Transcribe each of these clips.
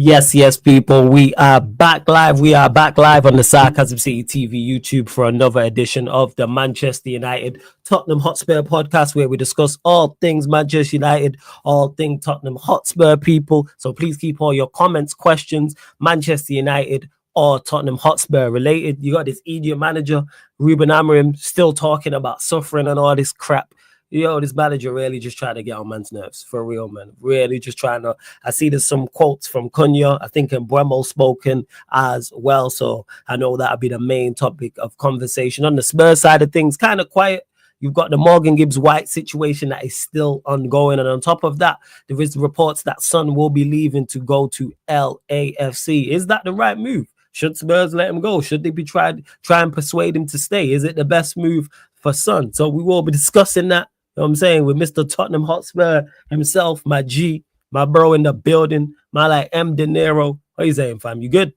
Yes, people. We are back live. We are back live on the Sarcasm City TV YouTube for another edition of the Manchester United Tottenham Hotspur podcast, where we discuss all things Manchester United, all things Tottenham Hotspur, people. So please keep all your comments, questions, Manchester United or Tottenham Hotspur related. You got this idiot manager, Ruben Amorim, still talking about suffering and all this crap. This manager really just trying to get on man's nerves, for real, man. Really just trying to. I see there's some quotes from Cunha, I think, and Bremo spoken as well. So I know that'll be the main topic of conversation. On the Spurs side of things, kind of quiet. You've got the Morgan Gibbs-White situation that is still ongoing. And on top of that, there is reports that Son will be leaving to go to LAFC. Is that the right move? Should Spurs let him go? Should they be try and persuade him to stay? Is it the best move for Son? So we will be discussing that. You know what I'm saying? With Mr. Tottenham Hotspur himself, my G, my bro in the building, my like M. De Niro. What are you saying, fam? You good?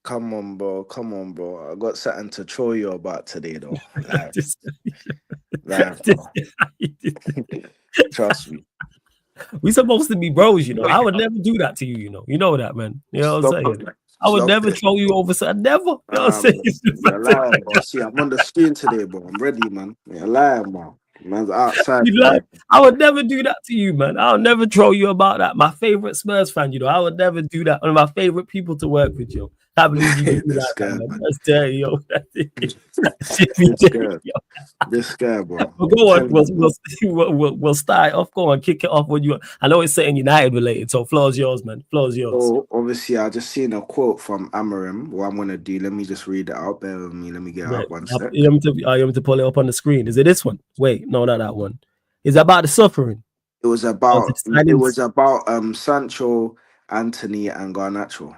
Come on, bro. I got something to troll you about today, though. Trust me. We supposed to be bros, you know. I would never do that to you, you know. You know that, man. You know what I'm saying? I would never troll you over. So I never. You know what I'm saying? You're lying, bro. See, I'm on the screen today, bro. I'm ready, man. You're lying, man. Man's outside. I would never do that to you, man. I'll never troll you about that. My favorite Spurs fan, you know. I would never do that. One of my favorite people to work with, yo. I believe you do that, man. That's dirty, yo. This guy, bro. Well, go on. We'll start off. Go on, kick it off when you. I know it's something United related, so floor's yours, man. Floor's yours. So obviously, I just seen a quote from Amorim. What I'm gonna do? Let me just read it out. Bear with me. Let me get it out one sec. You want me to pull it up on the screen? Is it this one? Wait, no, not that one. Is it about the suffering? It was about Sancho, Anthony, and Garnacho.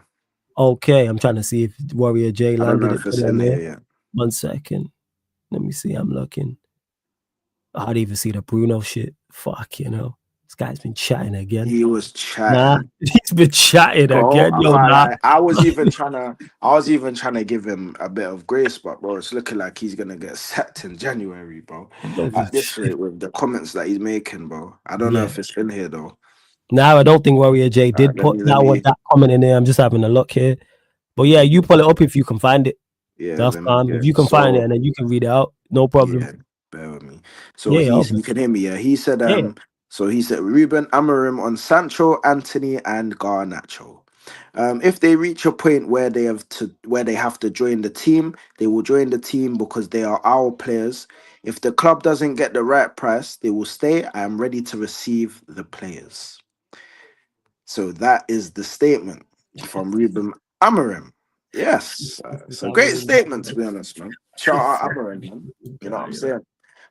Okay, I'm trying to see if Warrior J landed it. It's in there yet. 1 second. Let me see. I'm looking. I didn't even see the Bruno shit. Fuck, you know. This guy's been chatting again. He was chatting. He's been chatting again. I was even trying to give him a bit of grace, but bro, it's looking like he's gonna get sacked in January, bro. At this rate, with the comments that he's making, bro. I don't know if it's in here though. No, I don't think Warrior J did put that comment in there. I'm just having a look here. But yeah, you pull it up if you can find it. Yeah, that's fine. If you can find it and then you can read it out, no problem. Yeah, bear with me. So you can hear me, yeah. He said So he said Ruben Amorim on Sancho, Anthony, and Garnacho. If they reach a point where they have to join the team, they will join the team because they are our players. If the club doesn't get the right price, they will stay. I am ready to receive the players. So that is the statement from Ruben Amorim. Yes, it's a great statement, to be honest, man. Shout out Amorim, man. You know what I'm saying?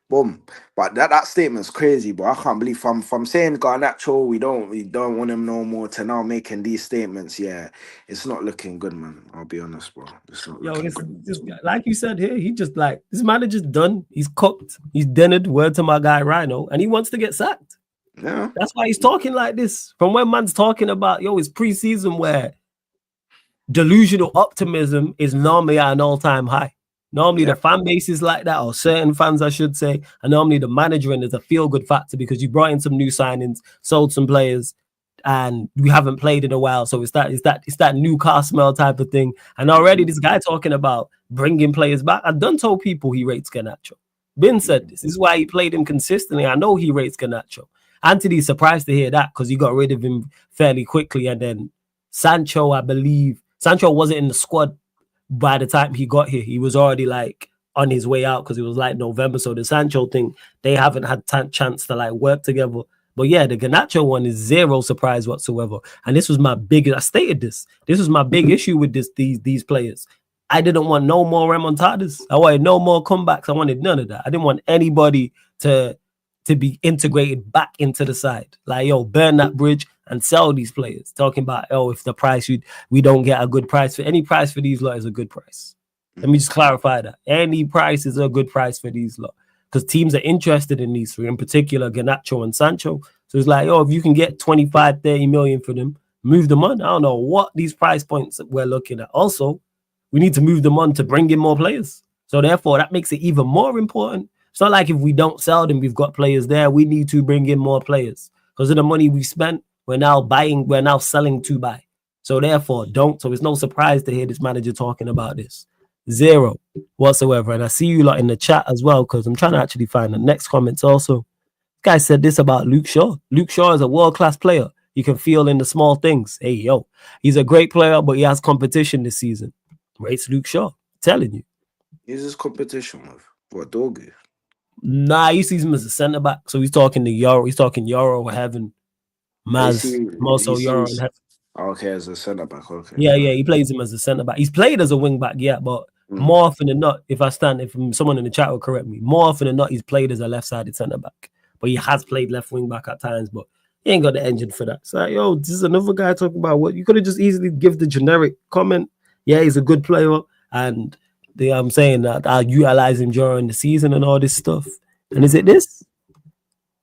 Boom. But that statement's crazy, bro. I can't believe from saying Garnacho, we don't want him no more, to now making these statements. Yeah, it's not looking good, man. I'll be honest, bro. It's not looking good. This, like you said here, he just like, this manager's done. He's cooked. He's dinnered. Word to my guy Rhino, and he wants to get sacked. Yeah, that's why he's talking like this. From when man's talking about it's preseason where delusional optimism is normally at an all-time high. Normally the fan base is like that, or certain fans, I should say, and normally the manager and there's a feel-good factor because you brought in some new signings, sold some players, and we haven't played in a while. So it's that new car smell type of thing. And already this guy talking about bringing players back. I've done told people he rates Garnacho. Ben said this. This is why he played him consistently. I know he rates Garnacho. Anthony's surprised to hear that because he got rid of him fairly quickly. And then Sancho, I believe, Sancho wasn't in the squad by the time he got here. He was already like on his way out because it was like November. So the Sancho thing, they haven't had chance to like work together. But yeah, the Garnacho one is zero surprise whatsoever. And this was my biggest, I stated this. This was my big issue with these players. I didn't want no more remontadas. I wanted no more comebacks. I wanted none of that. I didn't want anybody to be integrated back into the side. Like, burn that bridge and sell these players. Talking about, if the price, we don't get a good price. For any price for these lot is a good price. Let me just clarify that. Any price is a good price for these lot. Because teams are interested in these three, in particular, Garnacho and Sancho. So it's like, if you can get 25, 30 million for them, move them on. I don't know what these price points that we're looking at. Also, we need to move them on to bring in more players. So therefore, that makes it even more important. It's not like if we don't sell them, we've got players there. We need to bring in more players. Because of the money we spent, we're now selling to buy. So therefore, don't. So it's no surprise to hear this manager talking about this. Zero whatsoever. And I see you lot in the chat as well, because I'm trying to actually find the next comments also. This guy said this about Luke Shaw. Luke Shaw is a world-class player. You can feel in the small things. Hey, yo, he's a great player, but he has competition this season. Rates Luke Shaw. I'm telling you. Is this competition with what Dogu? Nah, he sees him as a centre back. So he's talking to Euro. He's talking Euro, Heaven, Maz, He Moso, Euro, and sees. Heaven. Okay, as a centre back. Okay. Yeah, he plays him as a centre back. He's played as a wing back, yeah, but more often than not, if someone in the chat will correct me, more often than not, he's played as a left-sided centre back. But he has played left wing back at times, but he ain't got the engine for that. So, yo, this is another guy talking about what you could have just easily give the generic comment. Yeah, he's a good player, and I'm saying that I'll utilize him during the season and all this stuff. And is it this?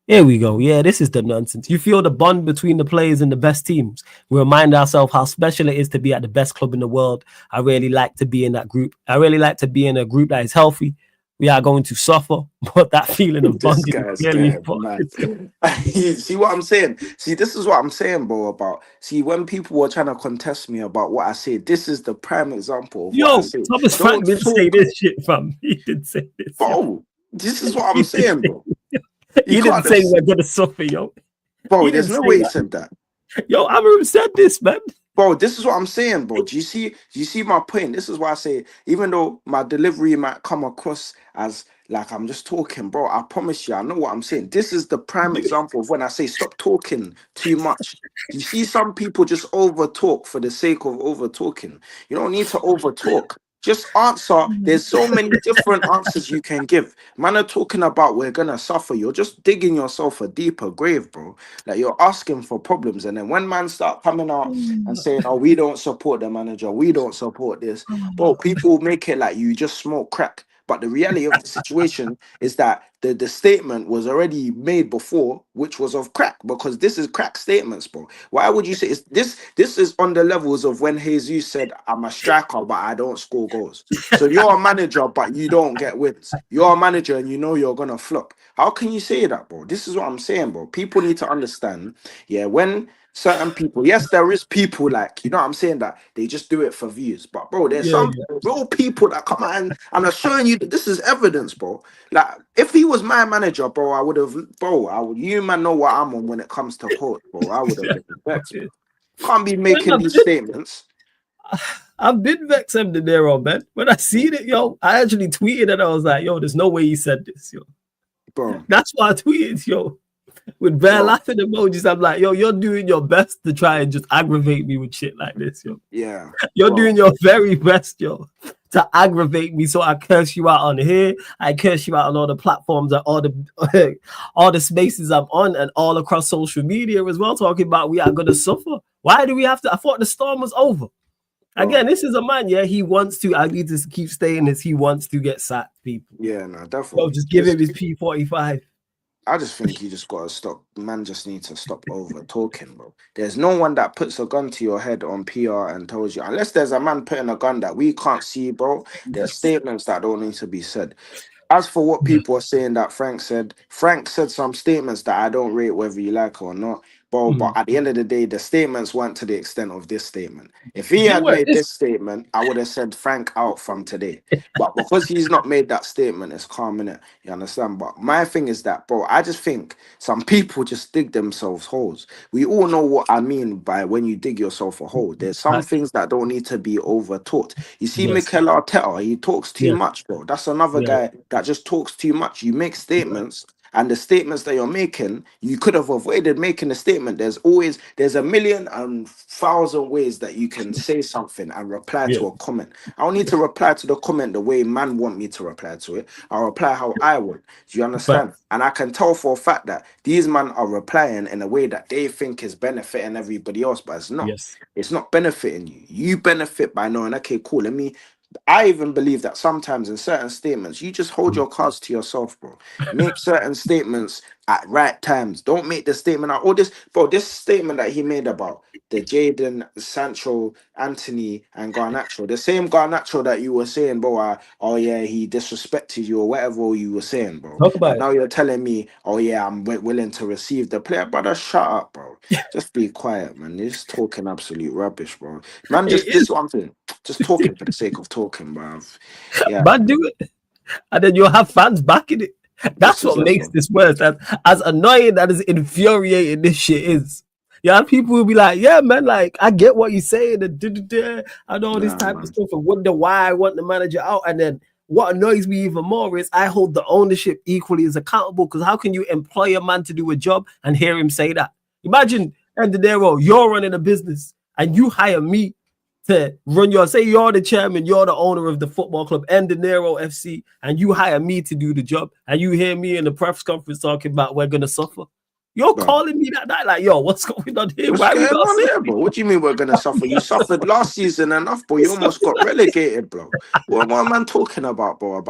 Here we go. Yeah, this is the nonsense. You feel the bond between the players and the best teams. We remind ourselves how special it is to be at the best club in the world. I really like to be in that group. I really like to be in a group that is healthy. We are going to suffer, but that feeling of This bonding guy's is really mad. See what I'm saying? See, this is what I'm saying, bro. About when people were trying to contest me about what I said, this is the prime example of what I Yo, said. Thomas Frank didn't say this shit, fam. He didn't say this. Bro, this is what I'm saying, bro. He didn't say we're gonna suffer, yo. Bro, there's no way he said that. Yo, Amorim said this, man. Bro, this is what I'm saying, bro. Do you see my point? This is why I say, even though my delivery might come across as like I'm just talking, bro, I promise you, I know what I'm saying. This is the prime example of when I say stop talking too much. You see, some people just over talk for the sake of over talking. You don't need to over talk. Just answer. There's so many different answers you can give. Man are talking about we're gonna suffer. You're just digging yourself a deeper grave, bro. Like you're asking for problems. And then when man start coming out and saying, oh, we don't support the manager, we don't support this, bro, people make it like you just smoke crack. But the reality of the situation is that the statement was already made before, which was of crack, because this is crack statements, bro. Why would you say this is on the levels of when Jesus said, I'm a striker, but I don't score goals. So you're a manager, but you don't get wins. You're a manager and you know you're gonna flop. How can you say that, bro? This is what I'm saying, bro. People need to understand, yeah, when certain people, yes, there is people like, you know what I'm saying, that they just do it for views. But bro, there's some real people that come out and are showing you that this is evidence, bro. Like if he was my manager, bro, I would have, bro, you man know what I'm on when it comes to court, bro. I would have been vexed, bro. Can't be making these statements. I've been vexed him the there on, man. When I seen it, yo, I actually tweeted and I was like, yo, there's no way he said this, yo. Bro. That's why I tweeted, yo. With bare laughing emojis, I'm like, yo, you're doing your best to try and just aggravate me with shit like this, yo. Yeah. You're doing your very best, yo, to aggravate me. So I curse you out on here. I curse you out on all the platforms and all the spaces I'm on and all across social media as well, talking about we are gonna suffer. Why do we have to? I thought the storm was over. Again, this is a man, yeah. He wants to. I need to keep saying this. He wants to get sacked, people. Yeah, no, definitely. So just give him his P45. I just think you just gotta stop. Man, just need to stop over talking, bro. There's no one that puts a gun to your head on PR and tells you, unless there's a man putting a gun that we can't see, bro. There's statements that don't need to be said. As for what people are saying that Frank said some statements that I don't rate whether you like or not. Bro, but at the end of the day, the statements weren't to the extent of this statement. If he had made this statement, I would have said Frank out from today. But because he's not made that statement, it's calm, innit? You understand? But my thing is that, bro, I just think some people just dig themselves holes. We all know what I mean by when you dig yourself a hole. There's some things that don't need to be over taught. You see, Mikel Arteta, he talks too much, bro. That's another guy that just talks too much. You make statements. And the statements that you're making, you could have avoided making a statement. There's a million and thousand ways that you can say something and reply to a comment. I don't need to reply to the comment the way man want me to reply to it. I'll reply how I want. Do you understand? And I can tell for a fact that these men are replying in a way that they think is benefiting everybody else, but it's not. It's not benefiting you. You benefit by knowing, okay, cool, let me I even believe that sometimes in certain statements, you just hold your cards to yourself, bro. Make certain statements at right times. Don't make the statement out. Oh, this, bro, this statement that he made about the Jaden, Sancho, Anthony, and Garnacho, the same Garnacho that you were saying, bro, oh yeah, he disrespected you or whatever you were saying, bro. Talk about And it. now you're telling me, oh yeah, I'm willing to receive the player. Brother, shut up, bro. Just be quiet, man. You're just talking absolute rubbish, bro. Man, It just this is. one thing. Just talking for the sake of talking, bruv. Yeah, Man, do it. And then you'll have fans backing it. this That's is what it, makes bro. this worse. As annoying that is infuriating this shit is. Yeah, people will be like, yeah, man, like I get what you're saying and all this Nah, type of man. stuff and wonder why I want the manager out. And then what annoys me even more is I hold the ownership equally as accountable because how can you employ a man to do a job and hear him say that? Imagine, Endinero, you're running a business and you hire me to run your, say you're the chairman, you're the owner of the football club, Endinero FC, and you hire me to do the job, and you hear me in the press conference talking about we're gonna suffer. You're Bro, calling me that night, like, yo, what's going on here? what's Why we going got on suffer? here, bro? What do you mean we're gonna suffer? You suffered last season enough, bro. You almost got relegated, bro. What man talking about, bro?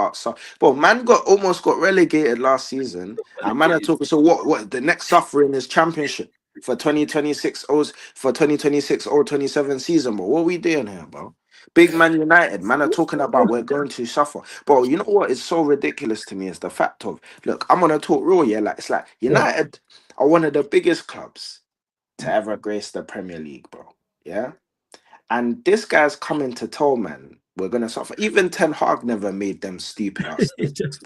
Bro, man almost got relegated last season. And man are talking. So what the next suffering is championship for 2026 for 2026 or 27 season, bro. What are we doing here, bro? Big Man United, man are talking about we're going to suffer. Bro, you know what is so ridiculous to me is the fact of, look, I'm gonna talk real, yeah. Like it's like Yeah, United are one of the biggest clubs to ever grace the Premier League, bro. Yeah. And this guy's coming to tell man we're gonna suffer. Even Ten Hag never made them stupid ass it's statements. just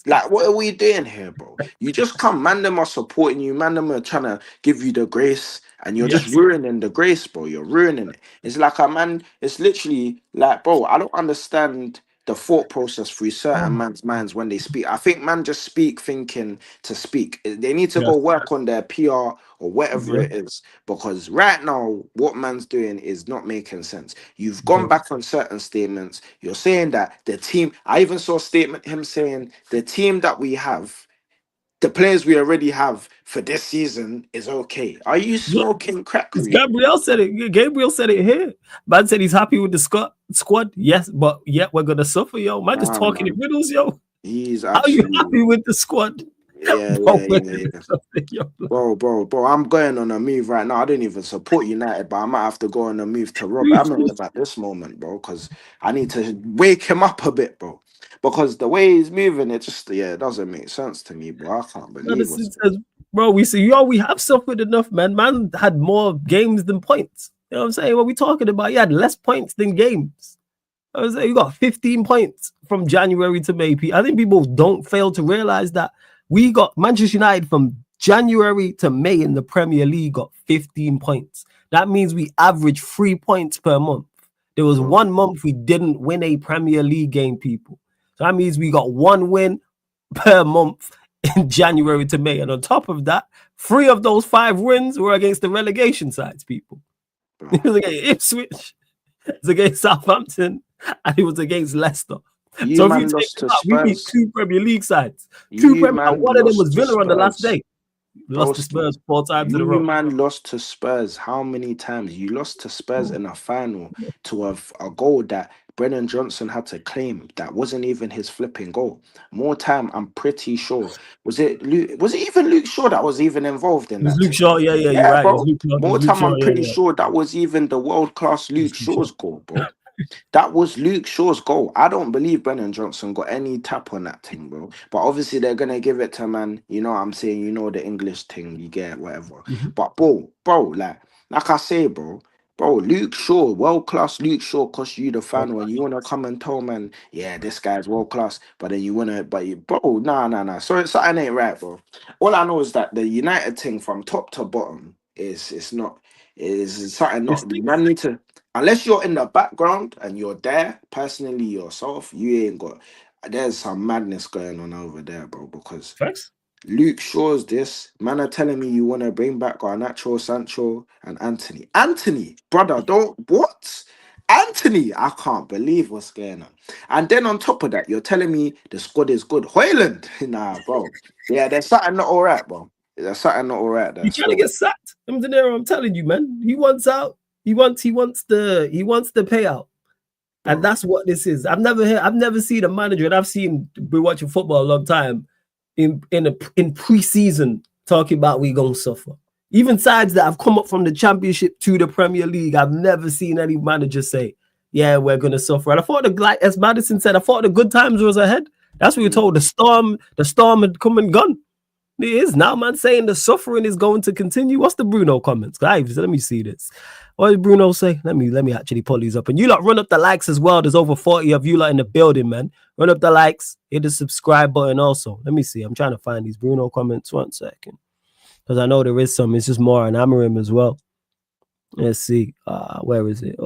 Like, what are we doing here, bro? You just come, man, them are supporting you, man, them are trying to give you the grace, and you're just yes, ruining the grace, bro. You're ruining it. It's like a man, it's literally like, bro, I don't understand the thought process through certain oh, man's minds when they speak. I think man just speak thinking to speak. They need to yes, go work on their PR or whatever yeah, it is, because right now, what man's doing is not making sense. You've gone yeah. back on certain statements. You're saying that the team, I even saw a statement him saying the team that we have, the players we already have for this season is okay. Are you Yeah. smoking crack, It's Ruben? Gabriel said it. Gabriel said it here. Man said he's happy with the squad. Yes, but yet we're gonna suffer, yo. Man just Nah, talking in man. riddles, yo. He's How you absolutely happy with the squad? yeah, But yeah, we're yeah, gonna yeah. suffer, yo. Bro, I'm going on a move right now. I don't even support United, but I might have to go on a move to Rob Amorim at this moment, bro, because I need to wake him up a bit, bro. Because the way he's moving, it just it doesn't make sense to me, bro. I can't believe Madison what's says, bro, we see, yo, we have suffered enough, man. Man had more games than points. You know what I'm saying? What we talking about? He had less points than games. I was saying, you got 15 points from January to May. I think people don't fail to realize that we got Manchester United from January to May in the Premier League got 15 points. That means we average 3 points per month. There was bro. 1 month we didn't win a Premier League game, people. So that means we got one win per month in January to May. And on top of that, 3 of those 5 wins were against the relegation sides, people. bro. It was against Ipswich, it was against Southampton, and it was against Leicester. You So if you man take lost them to out, we beat Spurs. 2 Premier League sides. You And man one of them was lost to Villa on the last Spurs. day. We lost to Broski, Spurs 4 times in a you row. man lost to Spurs how many times? You lost to Spurs in a final to a goal that Brennan Johnson had to claim that wasn't even his flipping goal. More time, I'm pretty sure. Was it even Luke Shaw that was even involved in It was that Luke thing? Shaw. Yeah, yeah, you're Yeah, right. It was bro. Luke Shaw. It More was Luke time, Shaw. I'm Yeah, pretty yeah. sure that was even the world class It was Luke Luke Shaw. Shaw's goal, bro. That was Luke Shaw's goal. I don't believe Brennan Johnson got any tap on that thing, bro. But obviously they're gonna give it to man. You know what I'm saying? You know the English thing, you get it, whatever. Mhm. But bro, like I say, bro, Luke Shaw, world class Luke Shaw cost you the final, and you wanna come and tell man, yeah, this guy's world class, but then you wanna, bro, nah. So something ain't right, bro. All I know is that the United thing from top to bottom is it's not is something It not man stinks. need to. Unless you're in the background and you're there personally yourself, you ain't got. There's some madness going on over there, bro. Because Facts. Luke Shaw's this man are telling me you want to bring back Garnacho, Sancho, and Anthony. Anthony, brother, don't what? Anthony, I can't believe what's going on. And then on top of that, you're telling me the squad is good. Hoyland, nah, bro. Yeah, there's something not all right, bro. There's something not all right there. He's trying to Still, get sacked. I'm De Niro, I'm telling you, man. He wants out. He wants the payout. And that's what this is. I've never seen a manager, and I've been watching football a long time, in pre-season talking about we gonna suffer. Even sides that have come up from the Championship to the Premier League, I've never seen any manager say, "Yeah, we're gonna suffer." And I thought, like as Madison said, I thought the good times was ahead. That's what we were told. The storm had come and gone. It is now, man, saying the suffering is going to continue. What's the Bruno comments? Guys, let me see this. What did Bruno say? Let me actually pull these up. And you lot run up the likes as well. There's over 40 of you lot in the building, man. Run up the likes. Hit the subscribe button also. Let me see. I'm trying to find these Bruno comments. 1 second. Because I know there is some. It's just more on Amorim as well. Let's see. Where is it?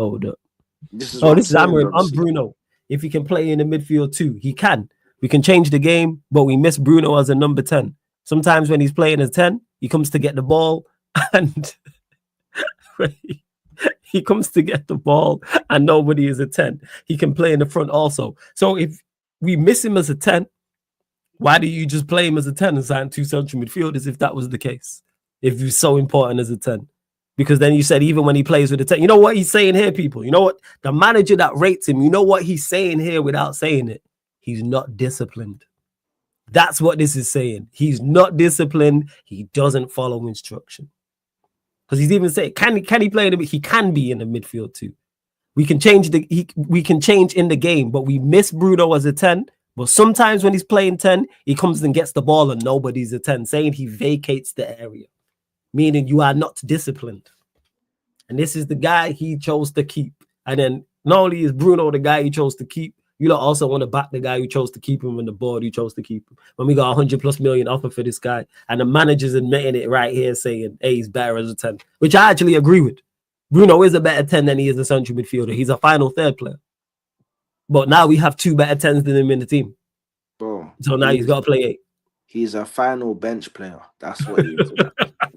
This is Amorim. I'm Bruno. If he can play in the midfield too, he can. We can change the game, but we miss Bruno as a number 10. Sometimes when he's playing as 10, he comes to get the ball and he comes to get the ball and nobody is a 10. He can play in the front also. So if we miss him as a 10, why do you just play him as a 10 and sign 2 central midfielders if that was the case? If he's so important as a 10? Because then you said even when he plays with a 10, you know what he's saying here, people? You know what? The manager that rates him, you know what he's saying here without saying it? He's not disciplined. That's what this is saying. He's not disciplined. He doesn't follow instruction. Because he's even saying, can he play in the? He can be in the midfield too. We can change in the game, but we miss Bruno as a 10. But sometimes when he's playing 10, he comes and gets the ball and nobody's a 10, saying he vacates the area, meaning you are not disciplined. And this is the guy he chose to keep. And then not only is Bruno the guy he chose to keep, you lot also want to back the guy who chose to keep him on the board, who chose to keep him. When we got 100+ million offer for this guy, and the manager's admitting it right here, saying, hey, he's better as a 10, which I actually agree with. Bruno is a better 10 than he is a central midfielder. He's a final third player. But now we have 2 better 10s than him in the team. Bro, so now he's got to play 8. He's a final bench player. That's what he is.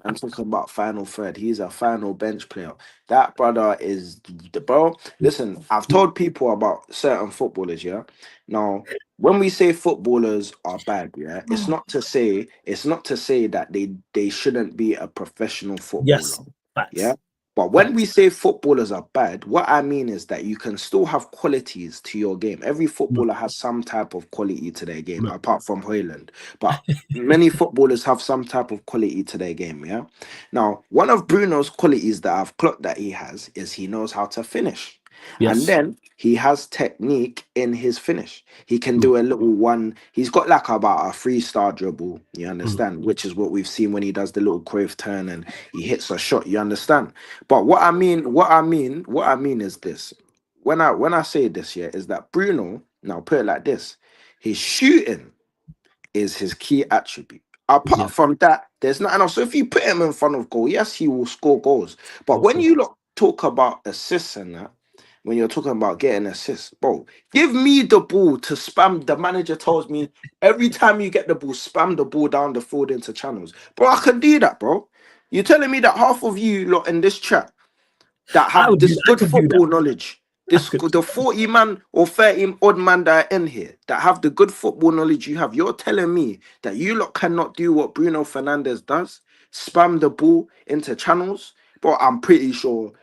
I'm talking about final third. He's a final bench player. That brother is the bro. Listen, I've told people about certain footballers, yeah. Now, when we say footballers are bad, yeah, it's not to say that they shouldn't be a professional footballer. Yes, yeah. But when we say footballers are bad, what I mean is that you can still have qualities to your game. Every footballer has some type of quality to their game, apart from Højlund. But many footballers have some type of quality to their game, yeah? Now, one of Bruno's qualities that I've clocked that he has is he knows how to finish. Yes. And then he has technique in his finish. He can do a little one. He's got like about a 3-star dribble, you understand? Which is what we've seen when he does the little Cruyff turn and he hits a shot, you understand? But what I mean is this. When I say this, yeah, is that Bruno, now put it like this, his shooting is his key attribute. Apart from that, there's nothing else. So if you put him in front of goal, yes, he will score goals. But when you talk about assists and that, when you're talking about getting assists, bro, give me the ball to spam. The manager tells me every time you get the ball, spam the ball down the field into channels. Bro, I can do that, bro. You're telling me that half of you lot in this chat that have this good football knowledge, the 40 man or 30 odd man that are in here that have the good football knowledge you have, you're telling me that you lot cannot do what Bruno Fernandes does, spam the ball into channels? Bro, I'm pretty sure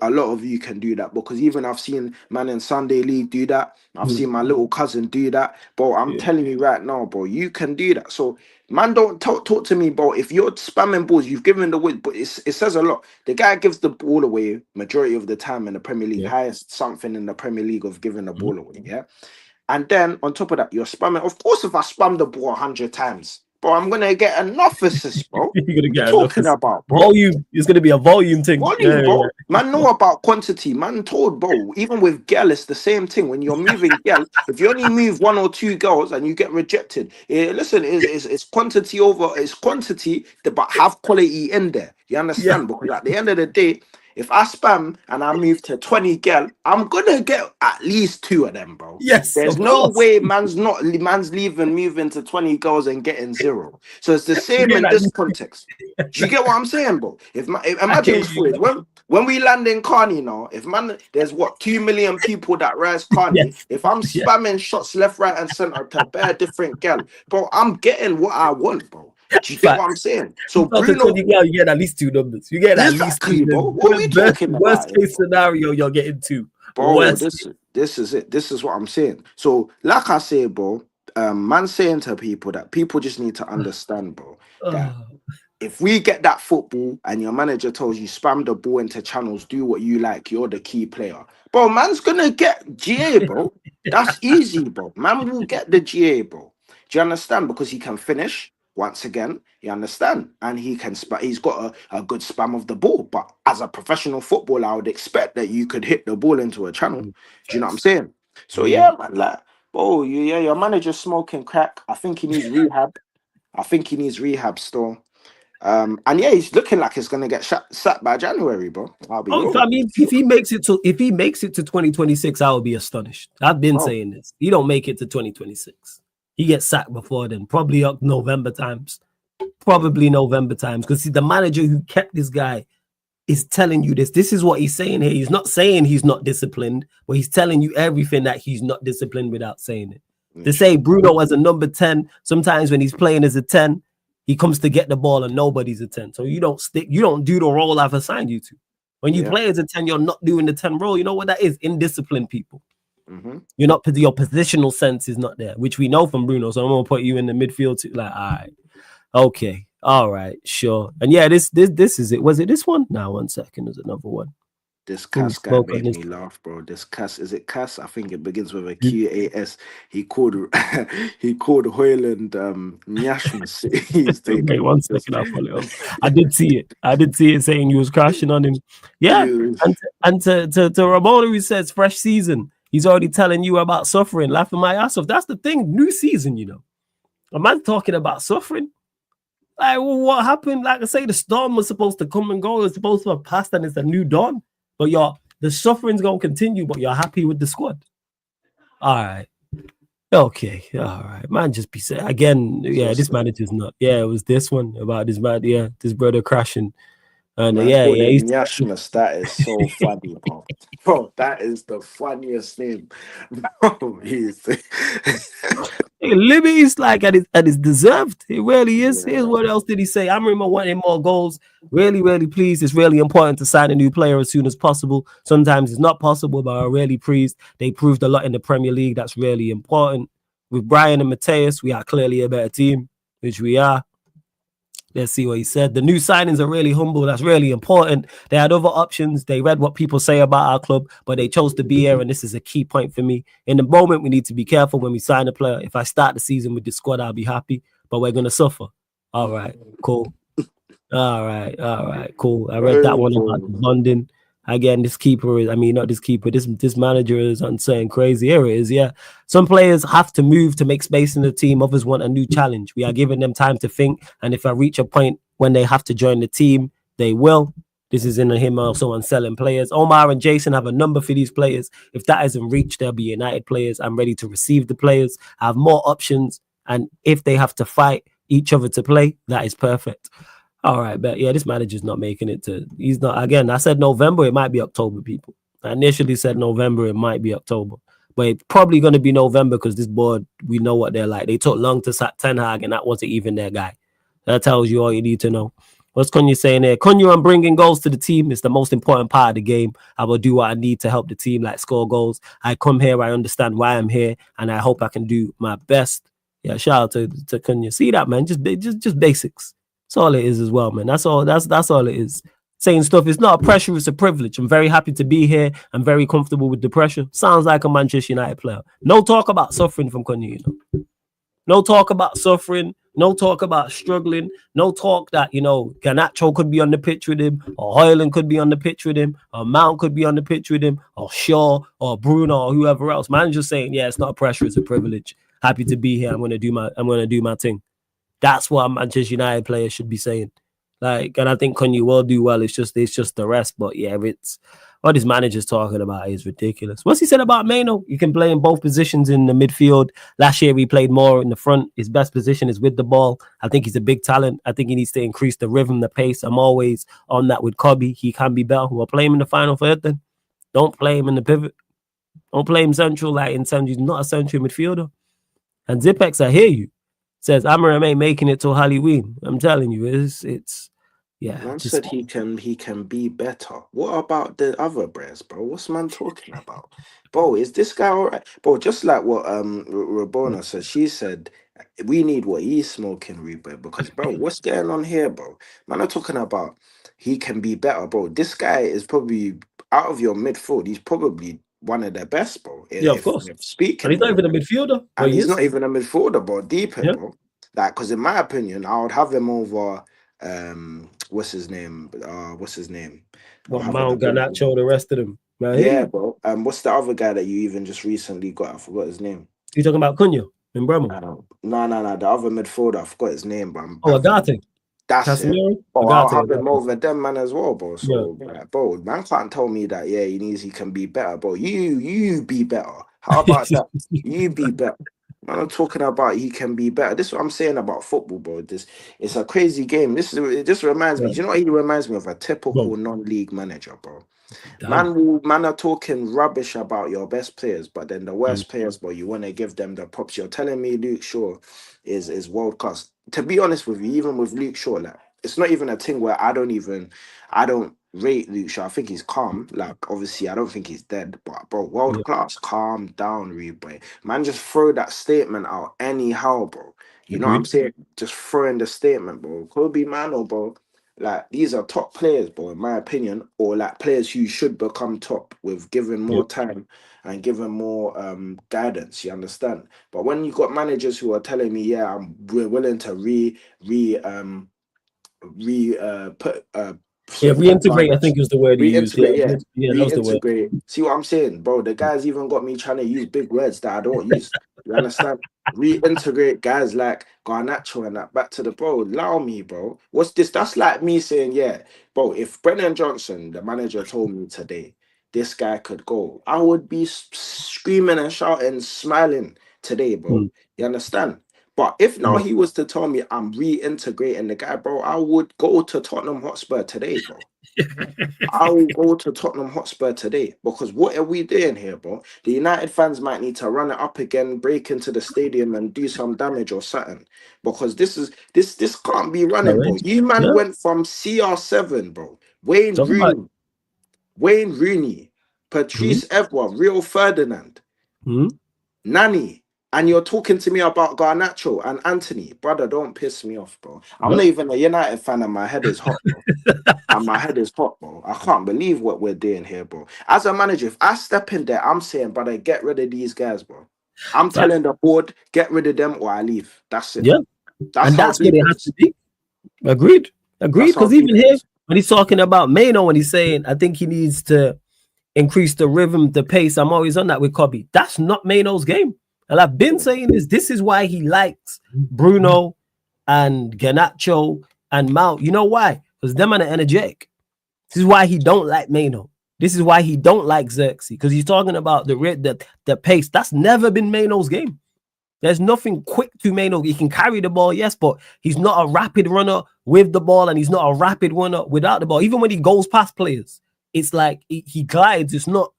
a lot of you can do that, because even I've seen man in Sunday League do that. I've seen my little cousin do that. Bro, I'm telling you right now, bro, you can do that. So, man, don't talk to me, bro. If you're spamming balls, you've given the win, but it says a lot. The guy gives the ball away majority of the time in the Premier League, highest something in the Premier League of giving the ball away, yeah? And then, on top of that, you're spamming. Of course, if I spam the ball 100 times, bro, I'm going to get enough assists, bro. You're going to get talking about, bro. Volume. It's going to be a volume thing. Volume, bro. Man know about quantity. Man told, bro, even with girl, it's the same thing. When you're moving girl, if you only move 1 or 2 girls and you get rejected, listen, it's quantity over, it's quantity, but have quality in there. You understand? Because at the end of the day, if I spam and I move to 20 girl, I'm gonna get at least 2 of them, bro. Yes. There's no way man's leaving, moving to 20 girls and getting 0. So it's the same in this context. Do you get what I'm saying, bro? Imagine when we land in Carney now, there's 2 million people that rise Carney. If I'm spamming shots left, right, and center to bare different girl, bro, I'm getting what I want, bro. Do you get what I'm saying? So Bruno, you get at least 2 numbers. You get at least 2, bro. What are we talking about? Worst case scenario, you're getting 2. bro, this is it. This is what I'm saying. So, like I say, bro, man, saying to people that people just need to understand, bro, that if we get that football and your manager tells you spam the ball into channels, do what you like, you're the key player. Bro, man's gonna get GA, bro. That's easy, bro. Man will get the GA, bro. Do you understand? Because he can finish once again. You understand? And he can he's got a good spam of the ball. But as a professional footballer, I would expect that you could hit the ball into a channel. Do you know what I'm saying? So yeah, man, like, bro, your manager's smoking crack. I think he needs rehab. I think he needs rehab still. And yeah, he's looking like he's gonna get sacked by January, bro. I'll be real. I mean, if he makes it to 2026, I will be astonished. I've been saying this. He don't make it to 2026. He gets sacked before then, probably up November times. Because the manager who kept this guy is telling you this. This is what he's saying here. He's not saying he's not disciplined, but he's telling you everything that he's not disciplined without saying it. To say Bruno as a number 10, sometimes when he's playing as a 10, he comes to get the ball and nobody's a 10. So you don't do the role I've assigned you to. When you play as a 10, you're not doing the 10 role. You know what that is? Indisciplined people. You're not, your positional sense is not there, which we know from Bruno. So I'm gonna put you in the midfield too. Like, all right, okay, all right, sure. And yeah, this is it. Was it this one? Now, 1 second, there's another one. This Cass guy made me laugh, bro. This Cass, is it Cass? I think it begins with a QAS. He called Hoyland Nyashmas. Wait 1 second, I'll follow up. I did see it saying he was crashing on him. Yeah, and to Ramona, who says fresh season, he's already telling you about suffering, laughing my ass off. That's the thing, new season, you know. A man talking about suffering. Like, well, what happened? Like I say, the storm was supposed to come and go. It's supposed to have passed, and it's a new dawn. But the suffering's gonna continue, but you're happy with the squad. All right. Okay. All right. Man, just be saying again. Yeah, this manager's not. Yeah, it was this one about this man. Yeah, this brother crashing. And man, he's Nyashmas. That is so funny, bro. Bro, that is the funniest name. Bro, Liberty's like and it's deserved. It really is. Here's what else did he say? Amorim wanting more goals. Really, really pleased. It's really important to sign a new player as soon as possible. Sometimes it's not possible, but I'm really pleased. They proved a lot in the Premier League. That's really important. With Brian and Mateus, we are clearly a better team, which we are. Let's see what he said. The new signings are really humble. That's really important. They had other options. They read what people say about our club, but they chose to be here, and this is a key point for me. In the moment, we need to be careful when we sign a player. If I start the season with the squad, I'll be happy, but we're going to suffer. All right, cool. All right, cool. I read that one about London. Again, this manager is on saying crazy. Here it is, yeah. Some players have to move to make space in the team. Others want a new challenge. We are giving them time to think. And if I reach a point when they have to join the team, they will. This is in him also on selling players. Omar and Jason have a number for these players. If that isn't reached, they'll be United players. I'm ready to receive the players. I have more options. And if they have to fight each other to play, that is perfect. All right, but yeah, this manager's not making it to. He's not. Again, I said November. It might be October, people. I initially said November. It might be October, but it's probably going to be November because this board, we know what they're like. They took long to sack Ten Hag, and that wasn't even their guy. That tells you all you need to know. What's Cunha saying there? Cunha on bringing goals to the team is the most important part of the game. I will do what I need to help the team, like score goals. I come here. I understand why I'm here, and I hope I can do my best. Yeah, shout out to Cunha. See that, man? Just basics. That's all it is as well, man. That's all it is. Saying stuff, it's not a pressure, it's a privilege. I'm very happy to be here. I'm very comfortable with the pressure. Sounds like a Manchester United player. No talk about suffering from Cunha, you know. No talk about suffering. No talk about struggling. No talk that, you know, Garnacho could be on the pitch with him, or Højlund could be on the pitch with him, or Mount could be on the pitch with him, or Shaw, or Bruno, or whoever else. Man, just saying, yeah, it's not a pressure, it's a privilege. Happy to be here. I'm gonna do my thing. That's what a Manchester United player should be saying. Like, and I think Cunha will do well. It's just the rest. But yeah, it's what his manager's talking about is ridiculous. What's he said about Maino? You can play in both positions in the midfield. Last year he played more in the front. His best position is with the ball. I think he's a big talent. I think he needs to increase the rhythm, the pace. I'm always on that with Kobe. He can be better. We'll play him in the final third then. Don't play him in the pivot. Don't play him central, like in terms he's not a central midfielder. And Zipex, I hear you. Says Amorim ain't making it till Halloween. I'm telling you, it's Yeah, Man said he can be better. What about the other brands, bro? What's man talking about? Bro, is this guy all right? Bro, just like what Rabona said, she said we need what he's smoking, Reba, because bro, what's going on here, bro? Man, I'm talking about he can be better, bro. This guy is probably out of your midfield, he's probably one of the best, bro. yeah, of course. If And speaking, he's not bro. even a midfielder, but And he he's is. not even a midfielder, bro. Deeper, Yeah. bro. Like, because in my opinion, I would have him over what's his name? What's his name? I'll What have him Mount, over. Garnacho, the rest of them. Man, I hear Yeah, you. bro. What's the other guy that you even just recently got? I forgot his name. You talking about Cunha in Bremen? No. The other midfielder, I forgot his name, but Oh, Agate. that's it. Casemiro? Oh, I'll have him Agate. over them man as well, bro. Yeah. So, like, bro, man can't tell me that. Yeah, he can be better, bro. You be better. How about that? You be better. Man, I'm talking about he can be better. This is what I'm saying about football, bro. It's a crazy game. It just reminds me. Yeah. Do you know what he reminds me of? A Bro, typical non-league manager, bro. damn. Man are talking rubbish about your best players, but then the Mm. worst players, but you want to give them the props. You're telling me Luke Shaw is world class. To be honest with you, even with Luke Shaw, like it's not even a thing where I don't rate Luke Shaw. I think he's calm. Like obviously, I don't think he's dead, but bro, Yeah. world class, calm down, boy. Man, just throw that statement out anyhow, bro. You know what I'm Agreed. saying? Just throwing the statement, bro. Kobe Mano, bro. Like these are top players, bro, in my opinion, or like players who should become top with given Yep. more time and given more guidance. You understand? But when you got managers who are telling me, yeah, we're willing to put Yeah, sorry, put reintegrate, I Garnacho. think is the word he used. Yeah, Reintegrate, yeah. yeah, that was the word. Reintegrate. See what I'm saying, bro? The guys even got me trying to use big words that I don't use. You understand? Reintegrate guys like Garnacho and that back to the bro. Allow me, bro. What's this? That's like me saying, yeah, bro, if Brennan Johnson, the manager, told me today this guy could go, I would be screaming and shouting, smiling today, bro. Mm. You understand? But if now Yeah. he was to tell me I'm reintegrating the guy, bro, I would go to Tottenham Hotspur today, bro. I will go to Tottenham Hotspur today because what are we doing here, bro? The United fans might need to run it up again, break into the stadium and do some damage or something. Because this can't be running, bro. Outrageous. You man Yeah. went from CR7, bro. Talk about it. Wayne Rooney, Mm. Patrice Evra, Rio Ferdinand, Mm. Nani. And you're talking to me about Garnacho and Anthony. Brother, don't piss me off, bro. I'm Yep. not even a United fan and my head is hot, bro. And my head is hot, bro. I can't believe what we're doing here, bro. As a manager, if I step in there, I'm saying, brother, get rid of these guys, bro. I'm Fact. telling the board, get rid of them or I leave. That's it. Yeah. That's And how that's what deep it it has to is. be. Agreed. Agreed. That's how Because deep even it here, is. when he's talking about Mano, when he's saying, I think he needs to increase the rhythm, the pace. I'm always on that with Kobe. That's not Mano's game. And I've been saying this is why he likes Bruno and Garnacho and Mount. You know why? Because them are energetic. This is why he don't like Mano. This is why he don't like Xerxes. Because he's talking about the pace. That's never been Mano's game. There's nothing quick to Mano. He can carry the ball, yes, but he's not a rapid runner with the ball, and he's not a rapid runner without the ball. Even when he goes past players, it's like he glides. It's not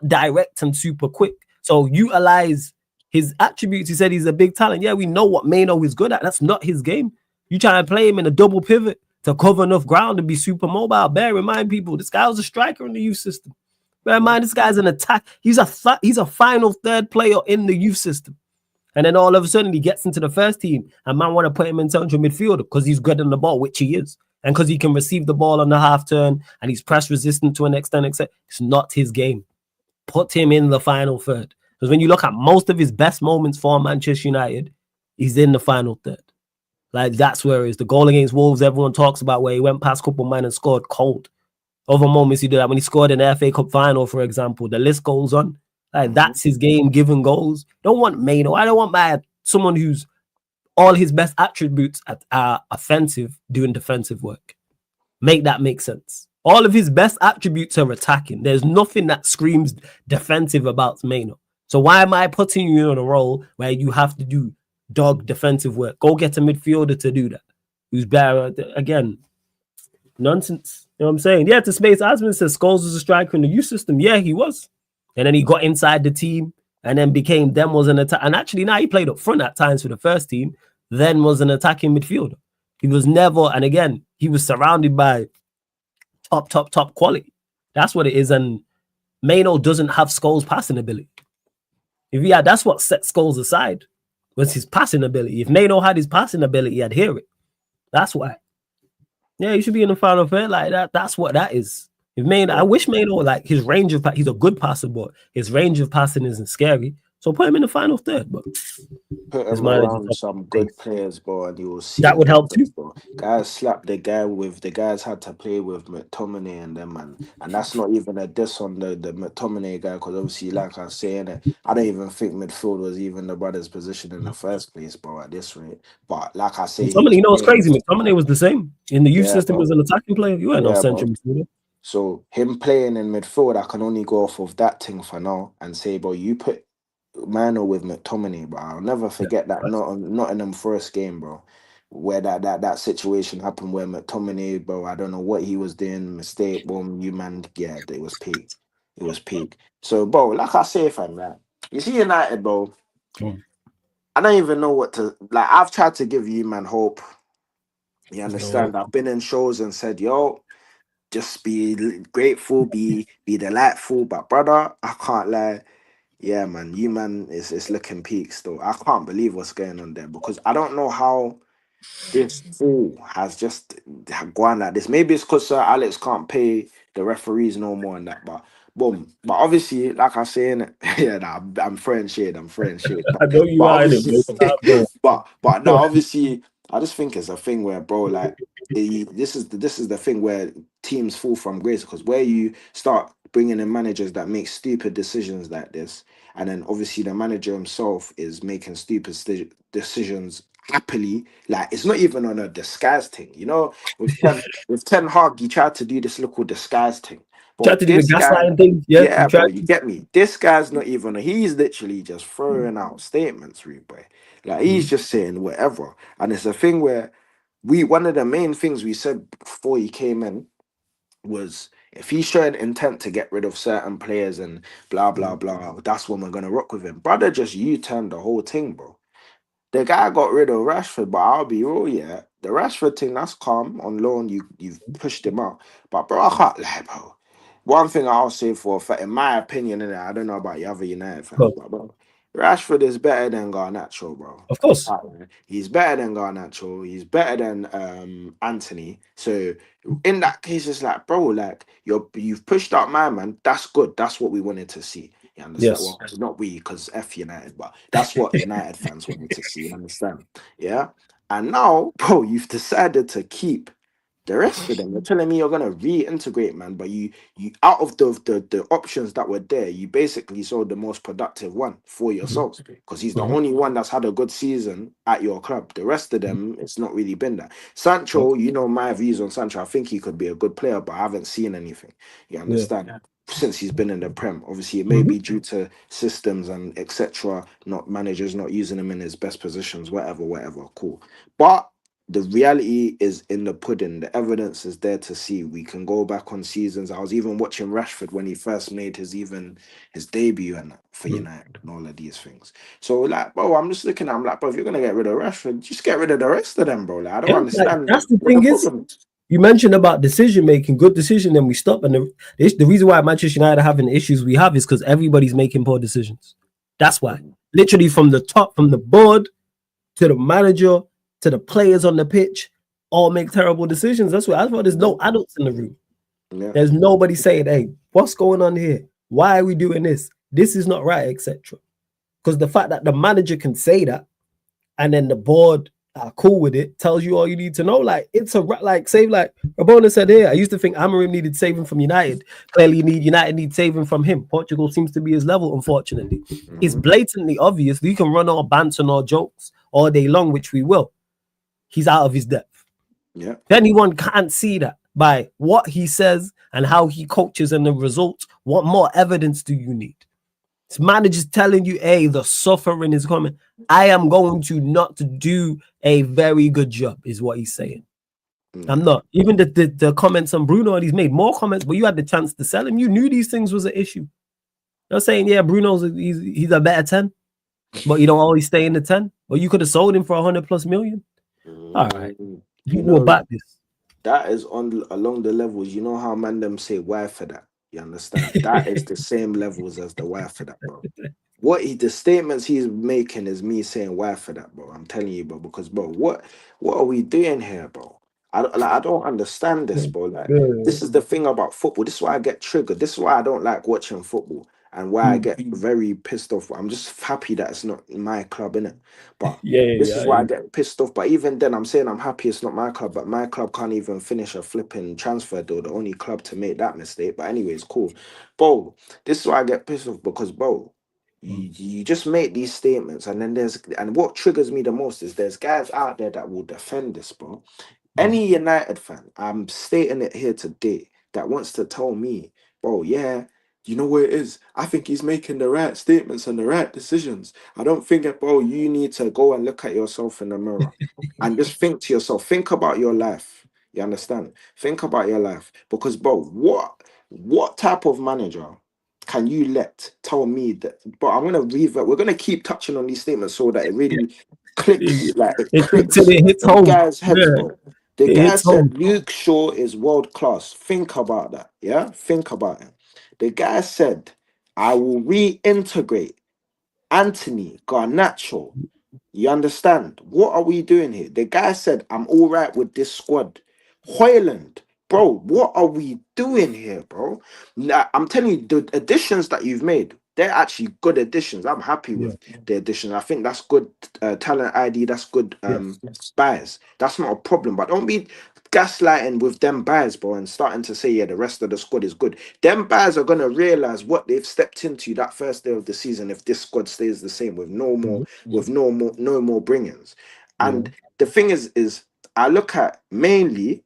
direct and super quick. So utilize his attributes. He said he's a big talent. Yeah, we know what Mano is good at. That's not his game. You try and play him in a double pivot to cover enough ground and be super mobile. Bear in mind, people, this guy was a striker in the youth system. Bear in mind, this guy's an attack. He's a final third player in the youth system. And then all of a sudden he gets into the first team and man want to put him in central midfielder because he's good on the ball, which he is. And because he can receive the ball on the half turn and he's press resistant to an extent, etc. It's not his game. Put him in the final third. Because when you look at most of his best moments for Manchester United, he's in the final third. Like that's where it is. The goal against Wolves, everyone talks about where he went past a couple men and scored cold. Other moments he did that when he scored in the FA Cup final, for example. The list goes on. Like that's his game, giving goals. Don't want Mano. I don't want someone who's all his best attributes are offensive doing defensive work. Make that make sense. All of his best attributes are attacking. There's nothing that screams defensive about Mano. So why am I putting you in a role where you have to do dog defensive work? Go get a midfielder to do that. Who's better again? Nonsense. You know what I'm saying? Yeah, to Space Asman says Scholes was a striker in the youth system. Yeah, he was. And then he got inside the team and then became was an attack. And actually now he played up front at times for the first team, then was an attacking midfielder. He was never, and again, he was surrounded by top quality. That's what it is. And Maino doesn't have Scholes' passing ability. If he had, that's what set Scholes aside, was his passing ability. If Maino had his passing ability, I'd hear it. That's why. Yeah, he should be in the final third like that. That's what that is. If Maino, I wish Maino, like his range of, he's a good passer, but his range of passing isn't scary. So put him in the final third. But put him around some good players, bro, and you will see that would help too. Bro. Guys slapped the guys had to play with McTominay and them, man. And that's not even a diss on the McTominay guy, because obviously, like I was saying, I don't even think midfield was even the brother's position in the first place, bro, at this rate. But like I say, McTominay, you know what's crazy? McTominay was the same. In the youth system, bro. was an attacking player. You weren't no central midfielder. So him playing in midfield, I can only go off of that thing for now and say, bro, you put Mano with McTominay, bro. I'll never forget that Nottingham Forest game, bro, where that situation happened where McTominay, bro, I don't know what he was doing, mistake, boom, you man, yeah, it was peak. It was peak. So, bro, like I say, fam, man, you see United, bro, I don't even know what to, like, I've tried to give you, man, hope. You understand? I've been in shows and said, yo, just be grateful, be delightful, but brother, I can't lie. Yeah, man, you man is looking peak still. I can't believe what's going on there, because I don't know how this fool has just gone like this. Maybe it's because Sir Alex can't pay the referees no more and that, but boom. But obviously, like I was saying, yeah, nah, I'm throwing shade. But, I know you but are in obviously, it, but no, obviously, I just think it's a thing where, bro, like this is the thing where teams fall from grace, because where you start bringing in managers that make stupid decisions like this, and then obviously the manager himself is making stupid decisions happily. Like, it's not even on a disguise thing, you know. With Ten Hag, he tried to do this little disguise thing. Tried to do the gaslighting thing. Yeah, bro, you get me. This guy's not even. He's literally just throwing out statements, rude boy. Like, he's just saying whatever, and it's a thing where one of the main things we said before he came in was, if he's showing intent to get rid of certain players and blah blah blah, that's when we're gonna rock with him. Brother, just U-turned the whole thing, bro. The guy got rid of Rashford, but I'll be real, yeah. The Rashford thing, that's calm. On loan, you've pushed him out. But bro, I can't lie, bro. One thing I'll say for a fact, in my opinion, and I don't know about the other United fans, but bro, Rashford is better than Garnacho, bro. Of course. He's better than Garnacho. He's better than Anthony. So in that case, it's like, bro, like you've pushed out my man. That's good. That's what we wanted to see. You understand? Yes. Well, it's not we, because F United, but that's what United fans wanted to see. You understand? Yeah. And now, bro, you've decided to keep the rest of them. You're telling me you're gonna reintegrate, man, but you out of the options that were there, you basically sold the most productive one for yourselves, because he's the only one that's had a good season at your club. The rest of them, it's not really been that. Sancho, you know my views on Sancho. I think he could be a good player, but I haven't seen anything. You understand? Yeah. Since he's been in the Prem, obviously it may be due to systems and etc. Not managers not using him in his best positions, whatever. Cool, but the reality is in the pudding. The evidence is there to see. We can go back on seasons. I was even watching Rashford when he first made his debut and for United and all of these things. So like, bro, I'm just looking at him like, bro, if you're gonna get rid of Rashford, just get rid of the rest of them, bro. Like, I don't understand. That's the thing is, you mentioned about decision making, good decision, then we stop. And the reason why Manchester United are having the issues we have is because everybody's making poor decisions. That's why. Literally from the top, from the board to the manager, to the players on the pitch, all make terrible decisions. That's why there's no adults in the room. Yeah. There's nobody saying, hey, what's going on here? Why are we doing this? This is not right, etc. Because the fact that the manager can say that and then the board are cool with it tells you all you need to know. Like, it's like Rabona said here, I used to think Amorim needed saving from United. Clearly United need saving from him. Portugal seems to be his level, unfortunately. It's blatantly obvious. You can run all banter and all jokes all day long, which we will. He's out of his depth. Yeah. If anyone can't see that by what he says and how he coaches and the results, what more evidence do you need? This manager's telling you, hey, the suffering is coming. I am going to not do a very good job, is what he's saying. I'm not. Even the comments on Bruno, and he's made more comments, but you had the chance to sell him. You knew these things was an issue. You're saying, yeah, Bruno's he's a better 10, but you don't always stay in the 10. But you could have sold him for 100+ million. All right. you People will know, back this. that is on along the levels. You know how man them say why for that. You understand? That is the same levels as the why for that, bro. The statements he's making is me saying why for that, bro. I'm telling you, bro, because bro, what are we doing here, bro? I don't understand this, bro. Like, Yeah. this is the thing about football. This is why I get triggered. This is why I don't like watching football and why I get very pissed off. I'm just happy that it's not my club, innit? But this is why I Yeah. get pissed off. But even then, I'm saying I'm happy it's not my club, but my club can't even finish a flipping transfer deal. The only club to make that mistake. But anyways, cool. Bro, this is why I get pissed off because, bro, you just make these statements, and then and what triggers me the most is there's guys out there that will defend this, bro. Any United fan, I'm stating it here today, that wants to tell me, bro, yeah, you know what it is? I think he's making the right statements and the right decisions. I don't think it, bro, you need to go and look at yourself in the mirror and just think to yourself, think about your life. You understand? Think about your life. Because, bro, what type of manager can you let tell me that? But I'm gonna revert. We're gonna keep touching on these statements so that it really clicks, like it It clicks and clicks it hits in home. guys' heads, Yeah. bro. The It guy hits home. said Luke Shaw is world class. Think about that. Yeah, think about it. The guy said, I will reintegrate Anthony Garnacho. You understand? What are we doing here? The guy said, I'm all right with this squad. Hoyland, bro, what are we doing here, bro? Now, I'm telling you, the additions that you've made, they're actually good additions. I'm happy Yeah. with the additions. I think that's good talent ID. That's good Yes. buys. That's not a problem. But don't be gaslighting with them buys, bro, and starting to say, yeah, the rest of the squad is good. Them buys are going to realize what they've stepped into that first day of the season if this squad stays the same with no more bring-ins. Yeah. And the thing is I look at mainly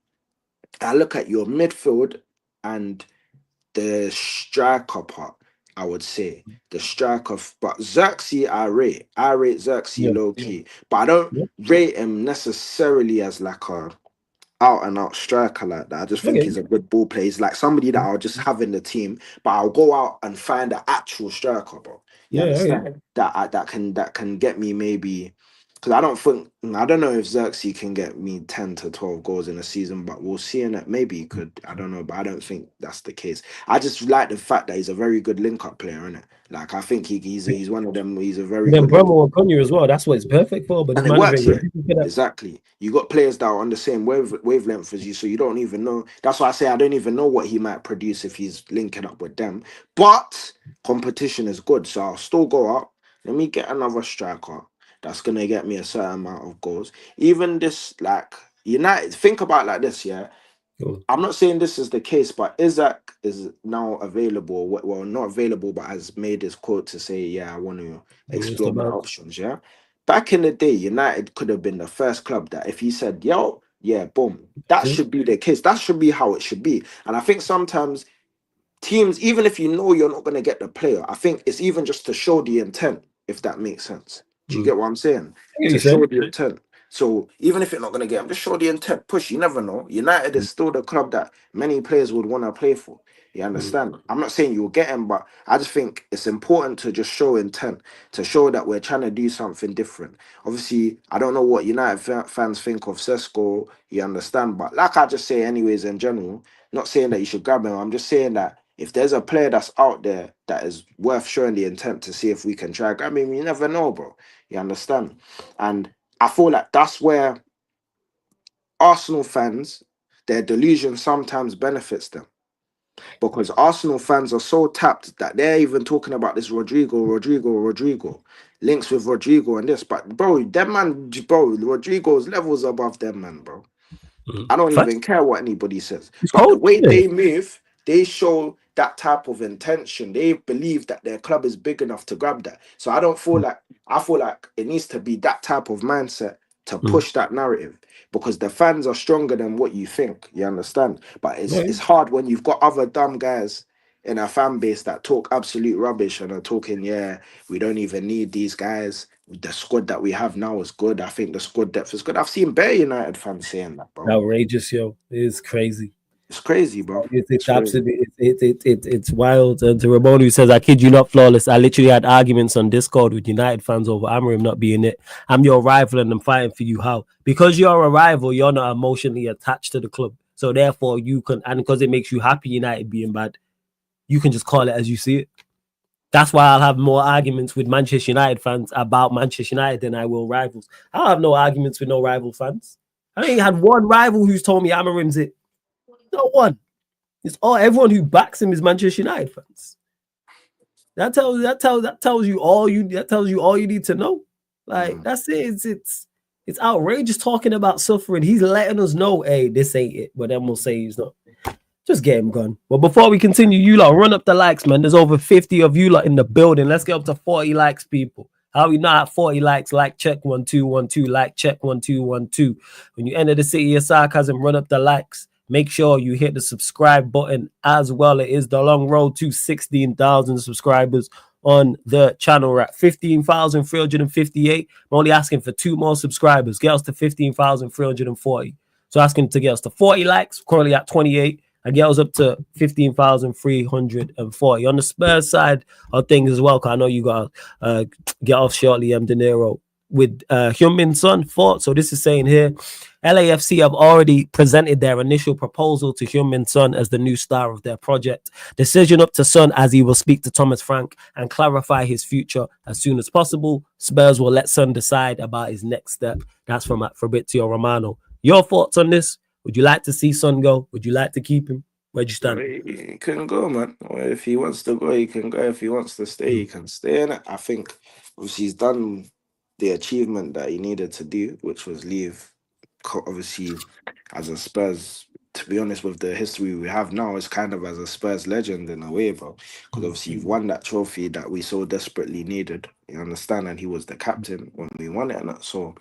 I look at your midfield and the striker part. I would say the striker, but Xerxes I rate Xerxes Yeah. low key, but I don't Yeah. rate him necessarily as like a out and out striker like that. I just think Okay. he's a good ball player. He's like somebody that I'll just have in the team, but I'll go out and find an actual striker, bro. You Yeah. Okay. understand? That can get me maybe, because I don't know if Xerxes can get me 10 to 12 goals in a season, but we'll see in it. Maybe he could. I don't know, but I don't think that's the case. I just like the fact that he's a very good link up player, innit? Like I think he's one of them. He's a very Then good link. Bromo and Cunha as well. That's what it's perfect for. But this And it manager works, ain't yeah. really looking at Exactly. You got players that are on the same wavelength as you, so you don't even know. That's why I say I don't even know what he might produce if he's linking up with them. But competition is good, so I'll still go up. Let me get another striker that's gonna get me a certain amount of goals. Even this, like United, think about it like this, yeah. Cool. I'm not saying this is the case, but Isaac is now available. Well, not available, but has made his quote to say, "Yeah, I want to He wants to explore my bounce. options." Yeah, back in the day, United could have been the first club that if he said, "Yo, yeah, boom," that See? should be the case. That should be how it should be. And I think sometimes teams, even if you know you're not going to get the player, I think it's even just to show the intent, if that makes sense. Do you Mm. get what I'm saying? I get what To you're saying. show the intent. So even if you're not going to get them, just show the intent. Push. You never know. United is still the club that many players would want to play for. You Mm. understand? I'm not saying you'll get him, but I just think it's important to just show intent, to show that we're trying to do something different. Obviously, I don't know what United fans think of Sesko. You understand? But like I just say, anyways, in general, not saying that you should grab him. I'm just saying that if there's a player that's out there that is worth showing the intent to see if we can try grab him, you never know, bro. You understand? And I feel like that's where Arsenal fans, their delusion sometimes benefits them. Because Arsenal fans are so tapped that they're even talking about this Rodrigo, links with Rodrigo and this. But bro, them man, bro, Rodrigo's levels above them, man, bro. Mm. I don't Fact. even care what anybody says. It's But the cold. way Yeah. they move, they show that type of intention. They believe that their club is big enough to grab that. So I feel like it needs to be that type of mindset to Mm. push that narrative because the fans are stronger than what you think. You understand? But Yeah. it's hard when you've got other dumb guys in a fan base that talk absolute rubbish and are talking, yeah, we don't even need these guys. The squad that we have now is good. I think the squad depth is good. I've seen Bear United fans saying that, bro. Outrageous, yo. It's crazy. It's crazy, bro. It's It's crazy. absolutely it's wild. And to Ramon who says, "I kid you not, flawless. I literally had arguments on Discord with United fans over Amorim not being it. I'm your rival and I'm fighting for you. How? Because you're a rival, you're not emotionally attached to the club. So therefore, you can, and because it makes you happy, United being bad, you can just call it as you see it. That's why I'll have more arguments with Manchester United fans about Manchester United than I will rivals. I'll have no arguments with no rival fans. I ain't had one rival who's told me Amorim's it. No one. It's all everyone who backs him is Manchester United fans. That tells you all you need to know. Like that's it. It's outrageous talking about suffering. He's letting us know, hey, this ain't it. But then we'll say he's not. Just get him gone. But before we continue, you lot run up the likes, man. There's over 50 of you lot in the building. Let's get up to 40 likes, people. How we not at 40 likes? Like check 1212. Like check 1212. When you enter the city of sarcasm, run up the likes. Make sure you hit the subscribe button as well. It is the long road to 16,000 subscribers on the channel. We're at 15,358. I'm only asking for 2 more subscribers. Get us to 15,340. So asking to get us to 40 likes. Currently at 28. And get us up to 15,340. On the Spurs side of things as well, because I know you got to get off shortly, De Niro, with Heung-min Son fought. So this is saying here, LAFC have already presented their initial proposal to Heung-min Son as the new star of their project. Decision up to Son as he will speak to Thomas Frank and clarify his future as soon as possible. Spurs will let Son decide about his next step. That's from Fabrizio Romano. Your thoughts on this? Would you like to see Son go? Would you like to keep him? Where'd you stand? He can go, man. If he wants to go, he can go. If he wants to stay, he can stay. And I think obviously he's done the achievement that he needed to do, which was leave. Obviously, as a Spurs, to be honest, with the history we have now, it's kind of as a Spurs legend in a way, bro. Because obviously you've won that trophy that we so desperately needed. You understand? And he was the captain when we won it, and that. So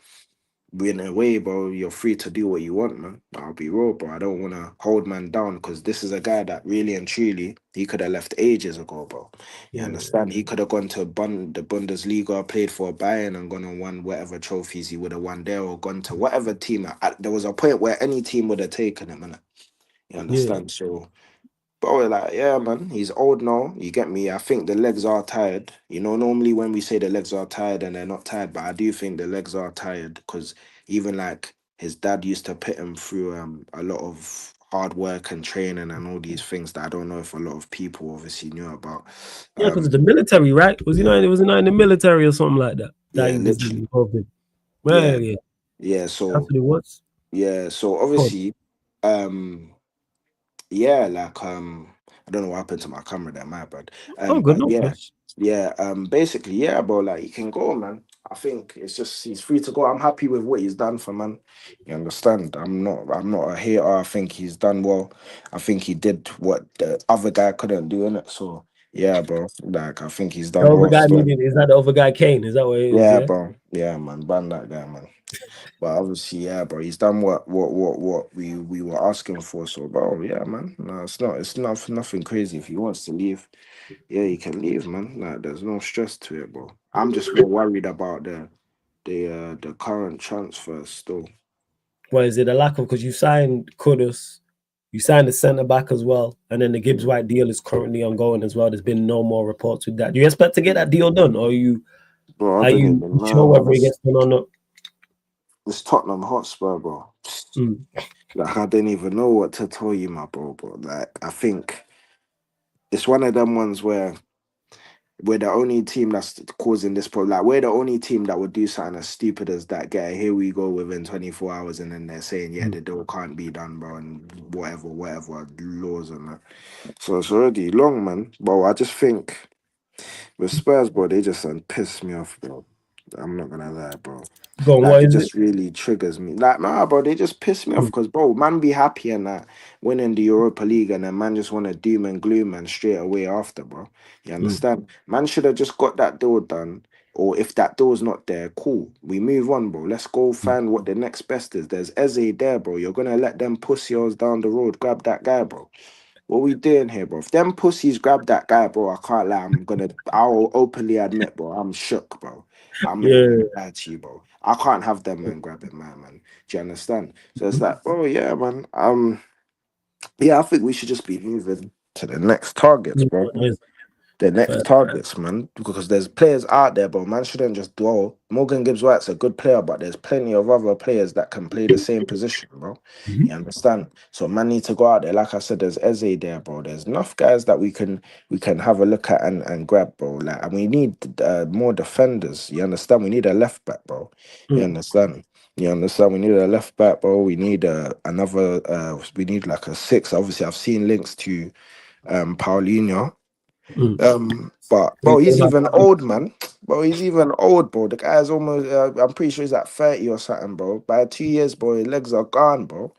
in a way, bro, you're free to do what you want, man. I'll be real, bro. I don't want to hold man down because this is a guy that really and truly he could have left ages ago, bro. You understand? He could have gone to the Bundesliga, played for Bayern, and gone and won whatever trophies he would have won there, or gone to whatever team. There was a point where any team would have taken him, man. You understand? So. But we're like, yeah, man, he's old now. You get me? I think the legs are tired. You know, normally when we say the legs are tired and they're not tired, but I do think the legs are tired because even like his dad used to put him through a lot of hard work and training and all these things that I don't know if a lot of people obviously knew about. Yeah, because of the military, right? Was he not in the military or something like that? That Yeah, he was literally. involved in. Yeah, Well, yeah. yeah. That's So what it was. yeah, so obviously, um, yeah, like I don't know what happened to my camera there, my bad. Oh, good, But no yeah, stress. yeah, basically, yeah, bro, like he can go, man. I think it's just he's free to go. I'm happy with what he's done for man. You understand? I'm not a hater. I think he's done well. I think he did what the other guy couldn't do in it. So yeah, bro. Like I think he's The done other well guy still. meaning is that the other guy Kane? Is that what it is? Yeah, Yeah. bro. Yeah, man. Ban that guy, man. But obviously, yeah, bro, he's done what we were asking for. So, bro, yeah, man. No, it's not nothing crazy. If he wants to leave, yeah, he can leave, man. Like, there's no stress to it, bro. I'm just more worried about the current transfers still. What is it? A lack of because you signed Kudus, you signed the centre back as well, and then the Gibbs White deal is currently ongoing as well. There's been no more reports with that. Do you expect to get that deal done, or Bro, I are don't you even know, sure man. whether it gets done or not? It's Tottenham Hotspur, bro. Mm. Like, I don't even know what to tell you, my bro. But like, I think it's one of them ones where we're the only team that's causing this problem. Like, we're the only team that would do something as stupid as that. Get a, here we go within 24 hours, and then they're saying, yeah, the deal can't be done, bro, and whatever laws and that. So it's already long, man. But I just think with Spurs, bro, they just piss me off, bro. I'm not gonna lie, bro. Go on, what Like it is it? just really triggers me. Like, nah, bro, they just piss me off Mm. because, bro, man, be happy and that winning the Europa League, and then man just want to doom and gloom and straight away after, bro. You Mm. understand? Man should have just got that deal done. Or if that deal's not there, cool. We move on, bro. Let's go find what the next best is. There's Eze there, bro. You're gonna let them pussies down the road grab that guy, bro. What we doing here, bro? If them pussies grab that guy, bro, I can't lie. I'll openly admit, bro, I'm shook, bro. I'm not even Yeah. gonna lie to you, bro. I can't have them man grabbing my man. Do you understand? So it's like, oh yeah, man. Yeah, I think we should just be moving to the next targets, bro. The next targets, man, because there's players out there, but man shouldn't just dwell. Morgan Gibbs White's a good player, but there's plenty of other players that can play the same position, bro. You understand? So man need to go out there. Like I said, there's Eze there, bro. There's enough guys that we can have a look at and grab, bro. Like, and we need more defenders. You understand? We need a left back, bro. You understand? You understand? We need a left back, bro. We need another. We need like a six. Obviously, I've seen links to Paulinho. But bro, he's even old, man. Bro, he's even old, bro. The guy's almost. I'm pretty sure he's at 30 or something, bro. By 2 years, bro, his legs are gone, bro.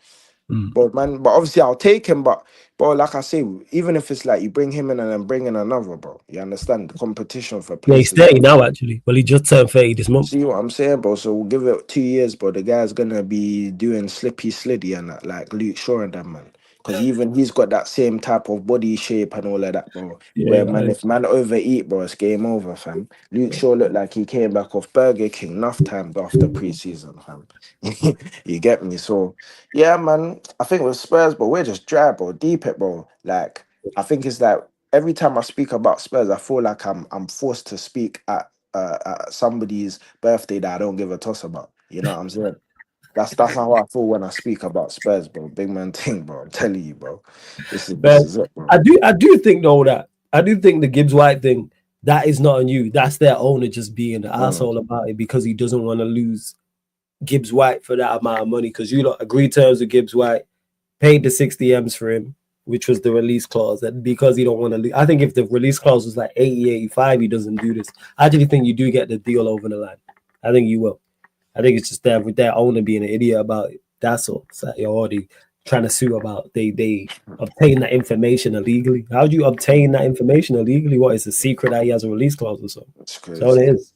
But man, but obviously I'll take him. But bro, like I say, even if it's like you bring him in and then bring in another, bro, you understand the competition for Yeah, he's places. 30 now, actually. Well, he just turned 30 this month. See what I'm saying, bro? So we'll give it 2 years, bro. The guy's gonna be doing slippy sliddy and that, like Luke Shaw and that, man. Because even he's got that same type of body shape and all of that, bro. Where man, if man overeat, bro, it's game over, fam. Luke Shaw looked like he came back off Burger King enough times after preseason, fam. You get me? So yeah, man. I think with Spurs, but we're just dry, bro. Deep it, bro. Like I think it's like every time I speak about Spurs, I feel like I'm forced to speak at somebody's birthday that I don't give a toss about. You know what I'm saying? That's how I feel when I speak about Spurs, bro. Big man thing, bro. I'm telling you, bro. This is it, bro. I do think though that I do think the Gibbs White thing, that is not on you. That's their owner just being the asshole about it because he doesn't want to lose Gibbs White for that amount of money. Because you lot agreed terms with Gibbs White, paid the 60 M's for him, which was the release clause. And because he don't want to leave, I think if the release clause was like 80, 85, he doesn't do this. I actually think you do get the deal over the line. I think you will. I think it's just that with their owner being an idiot about it. That's all. It's like you're already trying to sue about they obtain that information illegally. How do you obtain that information illegally? What is the secret that he has a release clause or something? It's crazy. So it is.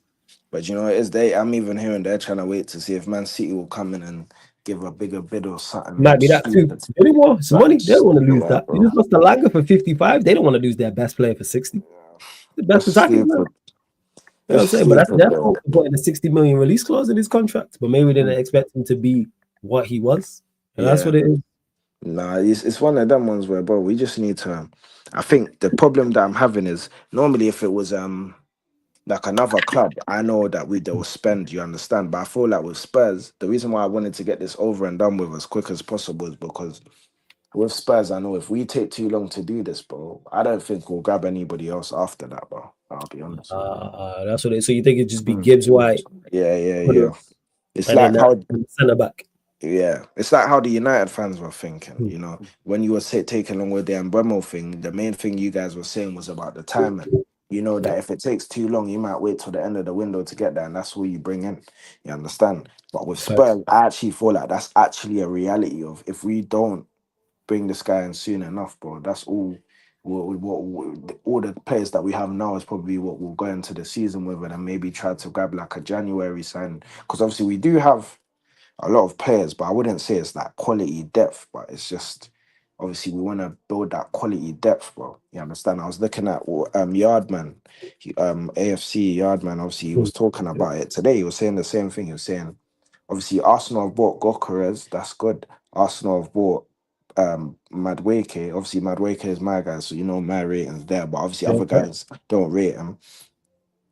But you know, I'm even hearing they're trying to wait to see if Man City will come in and give a bigger bid or something. Might be that too. They don't want money. They don't want to lose that. Bro. You just lost the Lager for 55. They don't want to lose their best player for 60. The best attacking player. You know what I'm saying? But that's their fault for putting a 60 million release clause in his contract. But maybe they didn't expect him to be what he was. And that's what it is. Nah, it's one of them ones where, bro, we just need to. I think the problem that I'm having is normally if it was like another club, I know that they will spend, you understand. But I feel like with Spurs, the reason why I wanted to get this over and done with as quick as possible is because with Spurs, I know if we take too long to do this, bro, I don't think we'll grab anybody else after that, bro. I'll be honest. That's what it is. So you think it'd just be Gibbs White? Yeah. It's like how centre back. Yeah, it's like how the United fans were thinking, you know, when you were taking along with the Embremo thing, the main thing you guys were saying was about the timing. You know that if it takes too long, you might wait till the end of the window to get there, and that's who you bring in. You understand? But with Spurs, I actually feel like that's actually a reality of if we don't bring this guy in soon enough, bro, that's all. All the players that we have now is probably what we'll go into the season with, and maybe try to grab like a January sign because obviously we do have a lot of players, but I wouldn't say it's like quality depth, but it's just obviously we want to build that quality depth, bro. You understand? I was looking at Yardman, AFC Yardman. Obviously, he was talking about it today. He was saying the same thing. He was saying, obviously, Arsenal have bought Gokeres. That's good. Arsenal have bought Madueke. Obviously, Madueke is my guy, so you know my rating's there. But obviously, other guys don't rate him.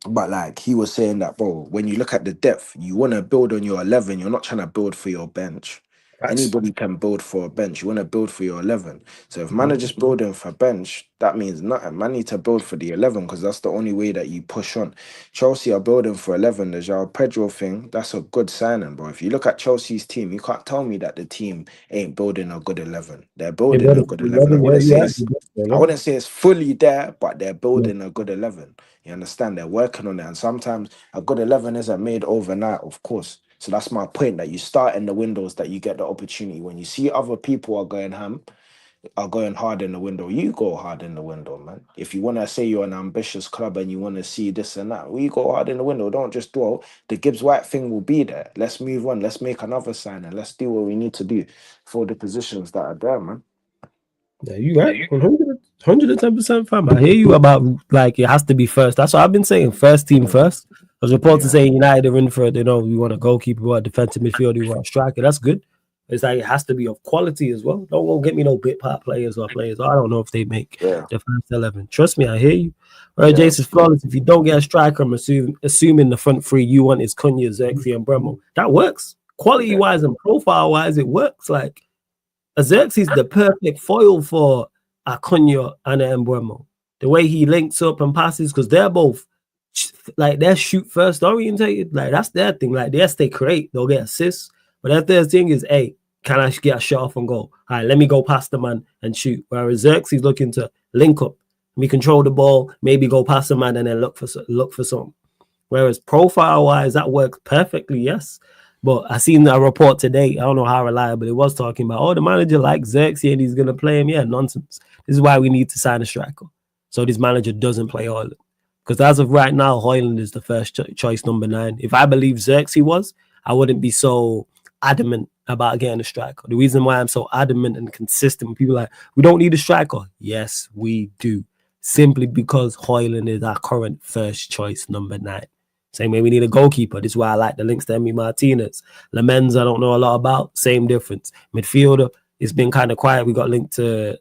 But like he was saying that, bro, when you look at the depth, you want to build on your 11. You're not trying to build for your bench. Anybody can build for a bench. You want to build for your 11. So if man are just building for bench, that means nothing. Man need to build for the 11 because that's the only way that you push on. Chelsea are building for 11. The João Pedro thing, that's a good signing, bro. If you look at Chelsea's team, you can't tell me that the team ain't building a good 11. They're building a good 11. I wouldn't say it's fully there, but they're building a good 11. You understand? They're working on it. And sometimes a good 11 isn't made overnight, of course. So that's my point, that you start in the windows that you get the opportunity. When you see other people are going hard in the window, you go hard in the window, man. If you want to say you're an ambitious club and you want to see this and that, we go hard in the window. Don't just dwell. The Gibbs White thing will be there. Let's move on. Let's make another sign and let's do what we need to do for the positions that are there, man. Yeah, you right. 110% fam. I hear you about like it has to be first. That's what I've been saying. First team first. I was reported saying United are in for, we want a goalkeeper, we want a defensive midfielder, we want a striker. That's good. It's like it has to be of quality as well. Don't go get me no bit part players or players. I don't know if they make Yeah, the first 11. Trust me, I hear you. All right, yeah, Jason Flawless, if you don't get a striker, I'm assuming the front three you want is Cunha, Xerxes, and Bremo. That works. Quality yeah. wise and profile wise, it works. Like Xerxes is the perfect foil for Acuna and Mbeumo. The way he links up and passes, because they're both like they're shoot first orientated. Like that's their thing. Like yes, they create, they'll get assists, but their thing is, hey, can I get a shot off and goal? All right, let me go past the man and shoot. Whereas Xerxes looking to link up, we control the ball, maybe go past the man and then look for something. Whereas profile wise, that works perfectly, yes. But I seen a report today. I don't know how reliable it was, talking about, oh, the manager likes Xerxes and he's gonna play him. Yeah, nonsense. This is why we need to sign a striker, so this manager doesn't play Hoyland. Because as of right now, Hoyland is the first choice number 9. If I believe Xerxes was, I wouldn't be so adamant about getting a striker. The reason why I'm so adamant and consistent with people like, we don't need a striker. Yes, we do. Simply because Hoyland is our current first choice number 9. Same way we need a goalkeeper. This is why I like the links to Emi Martinez. Lamens, I don't know a lot about. Same difference. Midfielder, it's been kind of quiet. We got linked to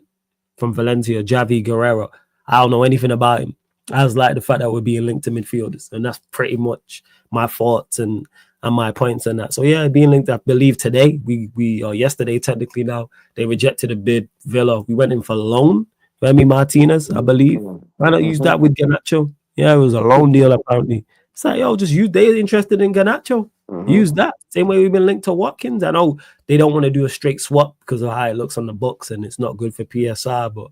from Valencia, Javi Guerrero. I don't know anything about him. I just like the fact that we're being linked to midfielders, and that's pretty much my thoughts and my points on that. So yeah, being linked, I believe today, we or yesterday technically now, they rejected a bid. Villa, we went in for loan. Remy Martinez, I believe. Why not use that with Garnacho? Yeah, it was a loan deal apparently. It's like, yo, just use, they're interested in Garnacho. Use that. Same way we've been linked to Watkins. I know they don't want to do a straight swap because of how it looks on the books and it's not good for PSR, but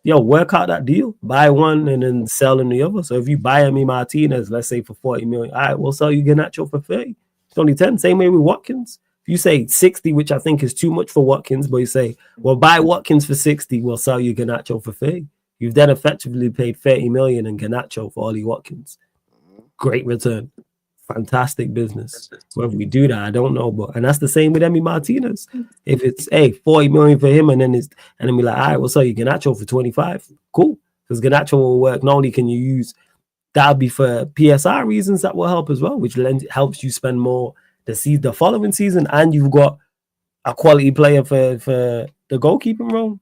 yo, work out that deal. Buy one and then sell in the other. So if you buy Emi Martinez, let's say for 40 million, all right, we'll sell you Garnacho for 30. It's only 10. Same way with Watkins. If you say 60, which I think is too much for Watkins, but you say, well, buy Watkins for 60, we'll sell you Garnacho for 30. You've then effectively paid 30 million in Garnacho for Ollie Watkins. Great return. Fantastic business. Whether we do that, I don't know. And that's the same with Emi Martinez. If it's 40 million for him and then be like, all right, we'll sell you Garnacho for 25. Cool. Because Garnacho will work. Not only can you use that'll be for PSR reasons, that will help as well, which helps you spend more the following season, and you've got a quality player for the goalkeeping role.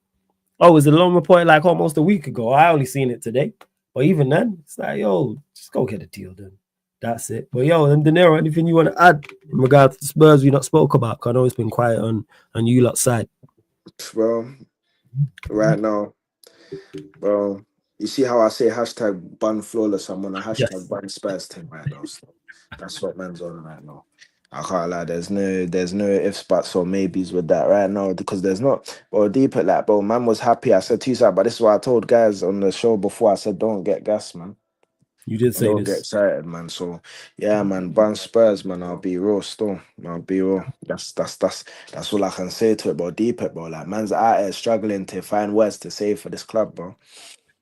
Oh, it was a long report like almost a week ago. I only seen it today. But even then, it's like, yo, just go get a deal then. That's it. But yo, and De Niro, anything you want to add in regards to Spurs we not spoke about? Because I know it's been quiet on you lot's side. Well, right now, bro, you see how I say hashtag bun flawless? I'm on a hashtag bun Spurs thing right now. So that's what man's on right now. I can't lie, there's no ifs, buts, or maybes with that right now, because there's not. Bro, deep at that, bro, man was happy. I said to you, but this is what I told guys on the show before. I said, don't get gas, man. You did say Don't this. get excited, man. So yeah, man, bun Spurs, man. I'll be real still. I'll be real. That's all I can say to it, bro. Deep it, bro. Like man's out here struggling to find words to say for this club, bro.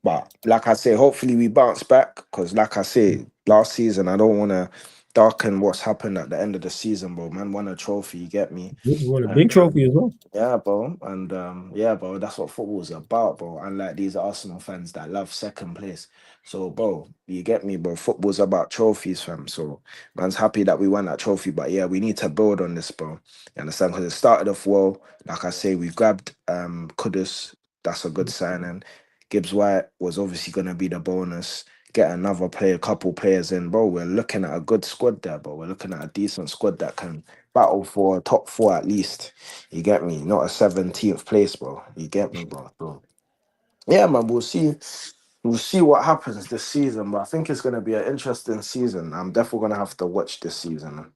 But like I say, hopefully we bounce back, because like I say, last season I don't want to darken what's happened at the end of the season, bro. Man won a trophy, you get me? You won a big trophy as well. Yeah, bro. And yeah, bro, that's what football's about, bro. Unlike these Arsenal fans that love second place. So, bro, you get me, bro. Football's about trophies, fam. So, man's happy that we won that trophy. But yeah, we need to build on this, bro. You understand? Because it started off well. Like I say, we've grabbed Kudus. That's a good signing. Gibbs White was obviously going to be the bonus. Get another player, couple players in, bro. We're looking at a good squad there, bro. We're looking at a decent squad that can battle for a top 4 at least. You get me? Not a 17th place, bro. You get me, bro? So, yeah, man, we'll see. We'll see what happens this season, but I think it's gonna be an interesting season. I'm definitely gonna have to watch this season,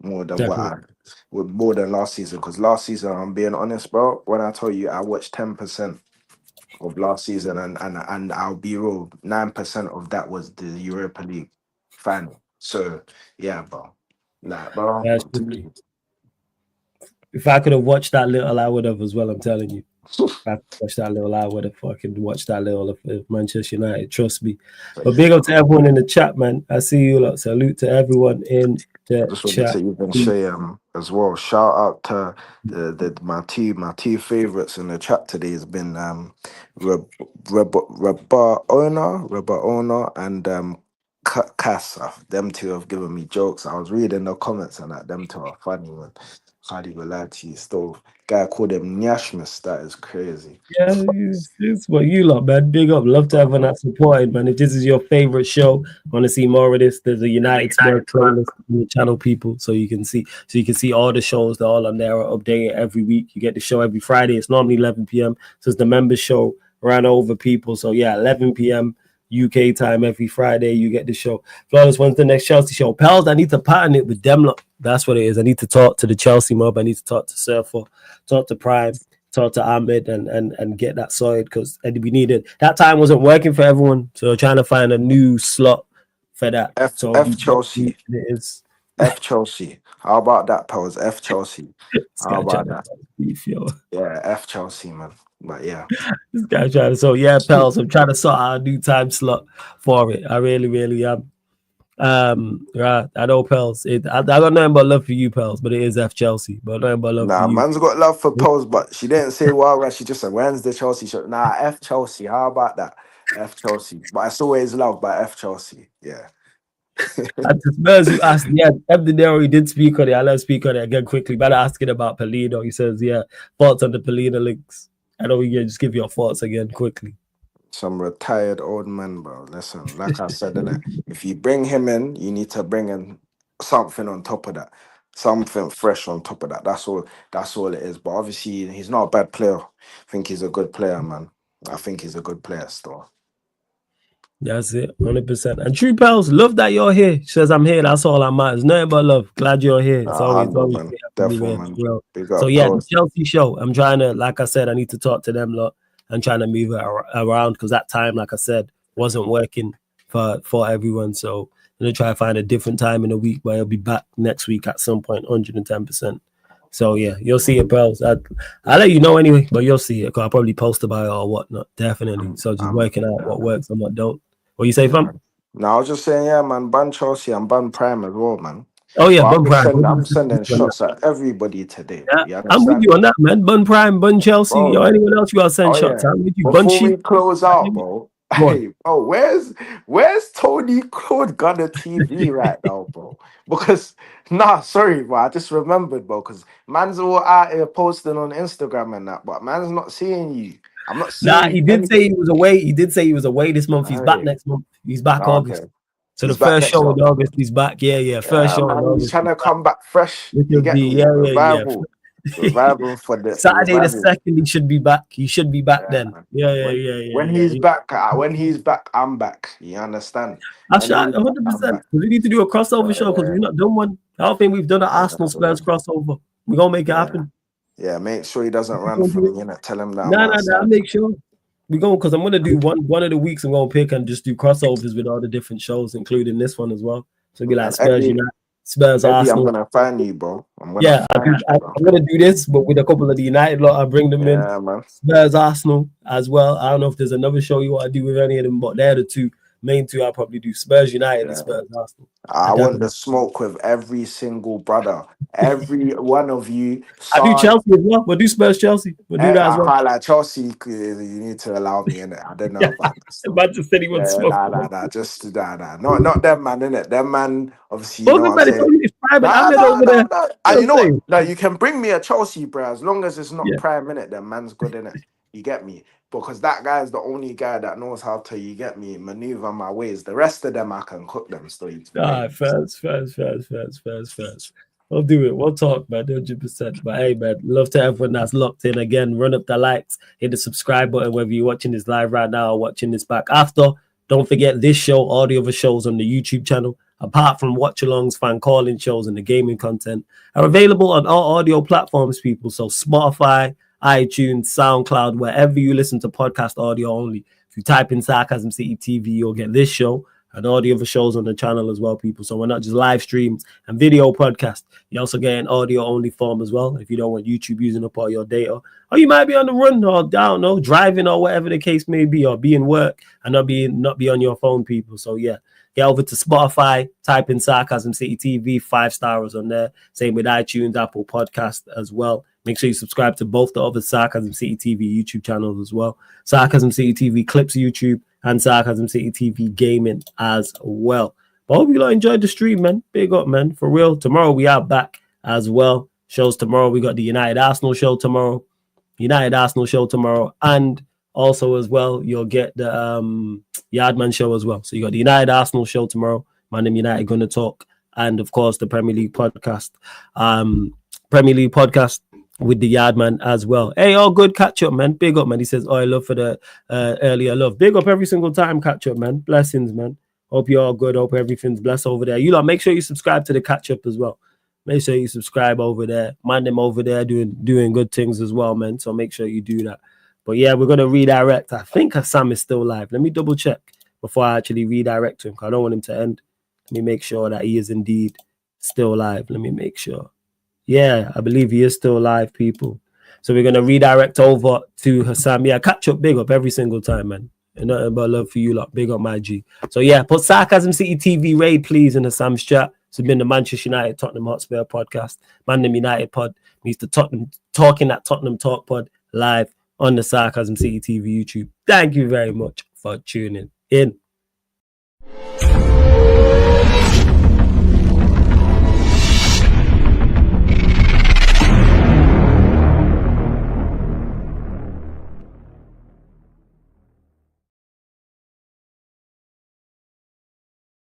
more than more than last season. Because last season, I'm being honest, bro. When I tell you I watched 10% of last season, and I'll be real, 9% of that was the Europa League final. So yeah, bro. Like, bro. That's if I could have watched that little, I would have as well. I'm telling you. If I could watch that little, I would have fucking watched that little of Manchester United. Trust me. But big up to everyone in the chat, man. I see you lot. Salute to everyone in the just chat. wanted to even say as well. Shout out to my two favorites in the chat today has been Owner and Cass. Them two have given me jokes. I was reading the comments and that them two are funny, man. can't even lie to you. Still, guy called him Nyashmas. That is crazy. Yeah, it's what you lot, man. Big up. Love to have everyone that supported, man. If this is your favorite show, want to see more of this, there's a United Spurs playlist on the channel, people, so you can see all the shows. They're all on there, are updated every week. You get the show every Friday. It's normally 11 p.m. So it's the members show ran over, people. So yeah, 11 p.m. UK time every Friday. You get the show. Flawless, when's the next Chelsea show? Pals, I need to pattern it with them lot. That's what it is. I need to talk to the Chelsea mob. I need to talk to Surfer, talk to Prime, talk to Ahmed, and get that sorted, because we needed that. Time wasn't working for everyone, so trying to find a new slot for that. F Chelsea. It is F Chelsea. How about that, pals? F Chelsea. How about that? Beef, yo. Yeah, F Chelsea, man. But yeah, This guy trying to. So yeah, pals, I'm trying to sort out a new time slot for it. I really am. Right. I know, pals. I got nothing but love for you, pals, but it is F Chelsea. But nothing but love for you. Man's got love for pals, but she didn't say well. She just said, "When's the Chelsea show?" Nah, F Chelsea. How about that? F Chelsea. But it's always love by F Chelsea. Yeah. And to Spurs, you asked, yeah, Abdinero, he did speak on it. I'll speak on it again quickly. But asking about Polino, he says, yeah, thoughts on the Polino links. I know you just give your thoughts again quickly. Some retired old man, bro. Listen, like I said, innit? If you bring him in, you need to bring in something on top of that, something fresh on top of that. That's all. That's all it is. But obviously, he's not a bad player. I think he's a good player, man. I think he's a good player still. That's it, 100%. And True Pals, love that you're here. She says, I'm here. That's all that matters. Nothing but love. Glad you're here. It's always man. Definitely, man. So yeah, the Chelsea show. I'm trying to, like I said, I need to talk to them lot. I'm trying to move it around, because that time, like I said, wasn't working for everyone. So I'm gonna try to find a different time in the week, but I'll be back next week at some point, 110%. So yeah, you'll see it, pals. I'll let you know anyway, but you'll see it, because I'll probably post about it or whatnot. Definitely. So just working out what works and what don't. What you say, fam? No, I was just saying, yeah, man, ban Chelsea and ban Prime as well, man. Oh yeah, Bun Prime. I'm sending shots at everybody today. Yeah, I'm with you on that, man. Bun Prime, Bun Chelsea, or anyone else you gotta send shots. I'm with you. Before we close out, bro. Hey, bro, where's Tony Claude Gunner TV right now, bro? Because sorry, bro, I just remembered, bro, because man's all out here posting on Instagram and that, but man's not seeing you. I'm not seeing. He did say he was away. He did say he was away this month. He's back next month. He's back August. So he's the first show in August, he's back. Yeah. First show in August. He's trying to come back fresh. Revival for the Saturday the 2nd. He should be back. He should be back then. Yeah. When he's back, I'm back. You understand? I'm 100%. We need to do a crossover show, because we've not done one. I don't think we've done an Arsenal Spurs crossover. We're gonna make it happen. Yeah, make sure he doesn't run from me. Tell him that. No, I'll make sure. We're going, because I'm gonna do one of the weeks. I'm gonna pick and just do crossovers with all the different shows, including this one as well. So it'll be like Spurs United, Spurs Arsenal. I'm gonna find you, bro. I'm gonna do this, but with a couple of the United lot. I'll bring them in. Man. Spurs Arsenal as well. I don't know if there's another show you want to do with any of them, but they're the main two. I'll probably do Spurs United and Spurs Arsenal. I want the smoke with every single brother. Every one of you. I do Chelsea as well. We'll do Spurs Chelsea. We'll do that as well. I like Chelsea. You need to allow me in it. I don't know about this. About to say he wants smoke. Nah. Not them man, innit? Them man, obviously. You know what I'm saying? It's private. Over there. And you know what? No, you can bring me a Chelsea, bro. As long as it's not Prime, innit? Then man's good, innit? You get me? Because that guy is the only guy that knows how to, you get me, maneuver my ways. The rest of them, I can cook them still. First. We'll do it. We'll talk, man, 100%. But hey, man, love to everyone that's locked in. Again, run up the likes, hit the subscribe button, whether you're watching this live right now or watching this back after. Don't forget this show, all the other shows on the YouTube channel, apart from watch-alongs, fan calling shows, and the gaming content, are available on all audio platforms, people. So Spotify, iTunes, SoundCloud, wherever you listen to podcast audio only. If you type in Sarcasm City TV, you'll get this show and all the other shows on the channel as well, people. So we're not just live streams and video podcast. You also get an audio only form as well, if you don't want YouTube using up all your data. Or you might be on the run, or I don't know, driving, or whatever the case may be, or be in work and not be on your phone, people. So yeah, get over to Spotify, type in Sarcasm City TV, 5 stars on there. Same with iTunes, Apple Podcast as well. Make sure you subscribe to both the other Sarcasm City TV YouTube channels as well. Sarcasm City TV Clips YouTube and Sarcasm City TV Gaming as well. But I hope you all enjoyed the stream, man. Big up, man. For real. Tomorrow we are back as well. shows tomorrow. We got the United Arsenal show tomorrow. And also as well, you'll get the Yardman show as well. So you got the United Arsenal show tomorrow. Man and United gonna talk, and of course the Premier League podcast. With the Yardman as well. Hey, all good catch up, man. Big up, man. He says, I love for the earlier love. Big up every single time catch up, man. Blessings, man. Hope you're all good. Hope everything's blessed over there. You lot, make sure you subscribe to the catch up as well. Make sure you subscribe over there. Man, them over there doing good things as well, man. So make sure you do that. But yeah, we're gonna redirect. I think Sam is still live. Let me double check before I actually redirect him, because I don't want him to end. Let me make sure that he is indeed still live. Let me make sure. Yeah, I believe he is still live, people. So we're gonna redirect over to Hassam. Yeah, catch up, big up every single time, man. And nothing but love for you lot. Big up my G. So yeah, put Sarcasm City TV raid, please, in Hassam's chat. It's been the Manchester United Tottenham Hotspur podcast. Mandem United pod meets the Tottenham Talking that Tottenham Talk pod live on the Sarcasm City TV YouTube. Thank you very much for tuning in.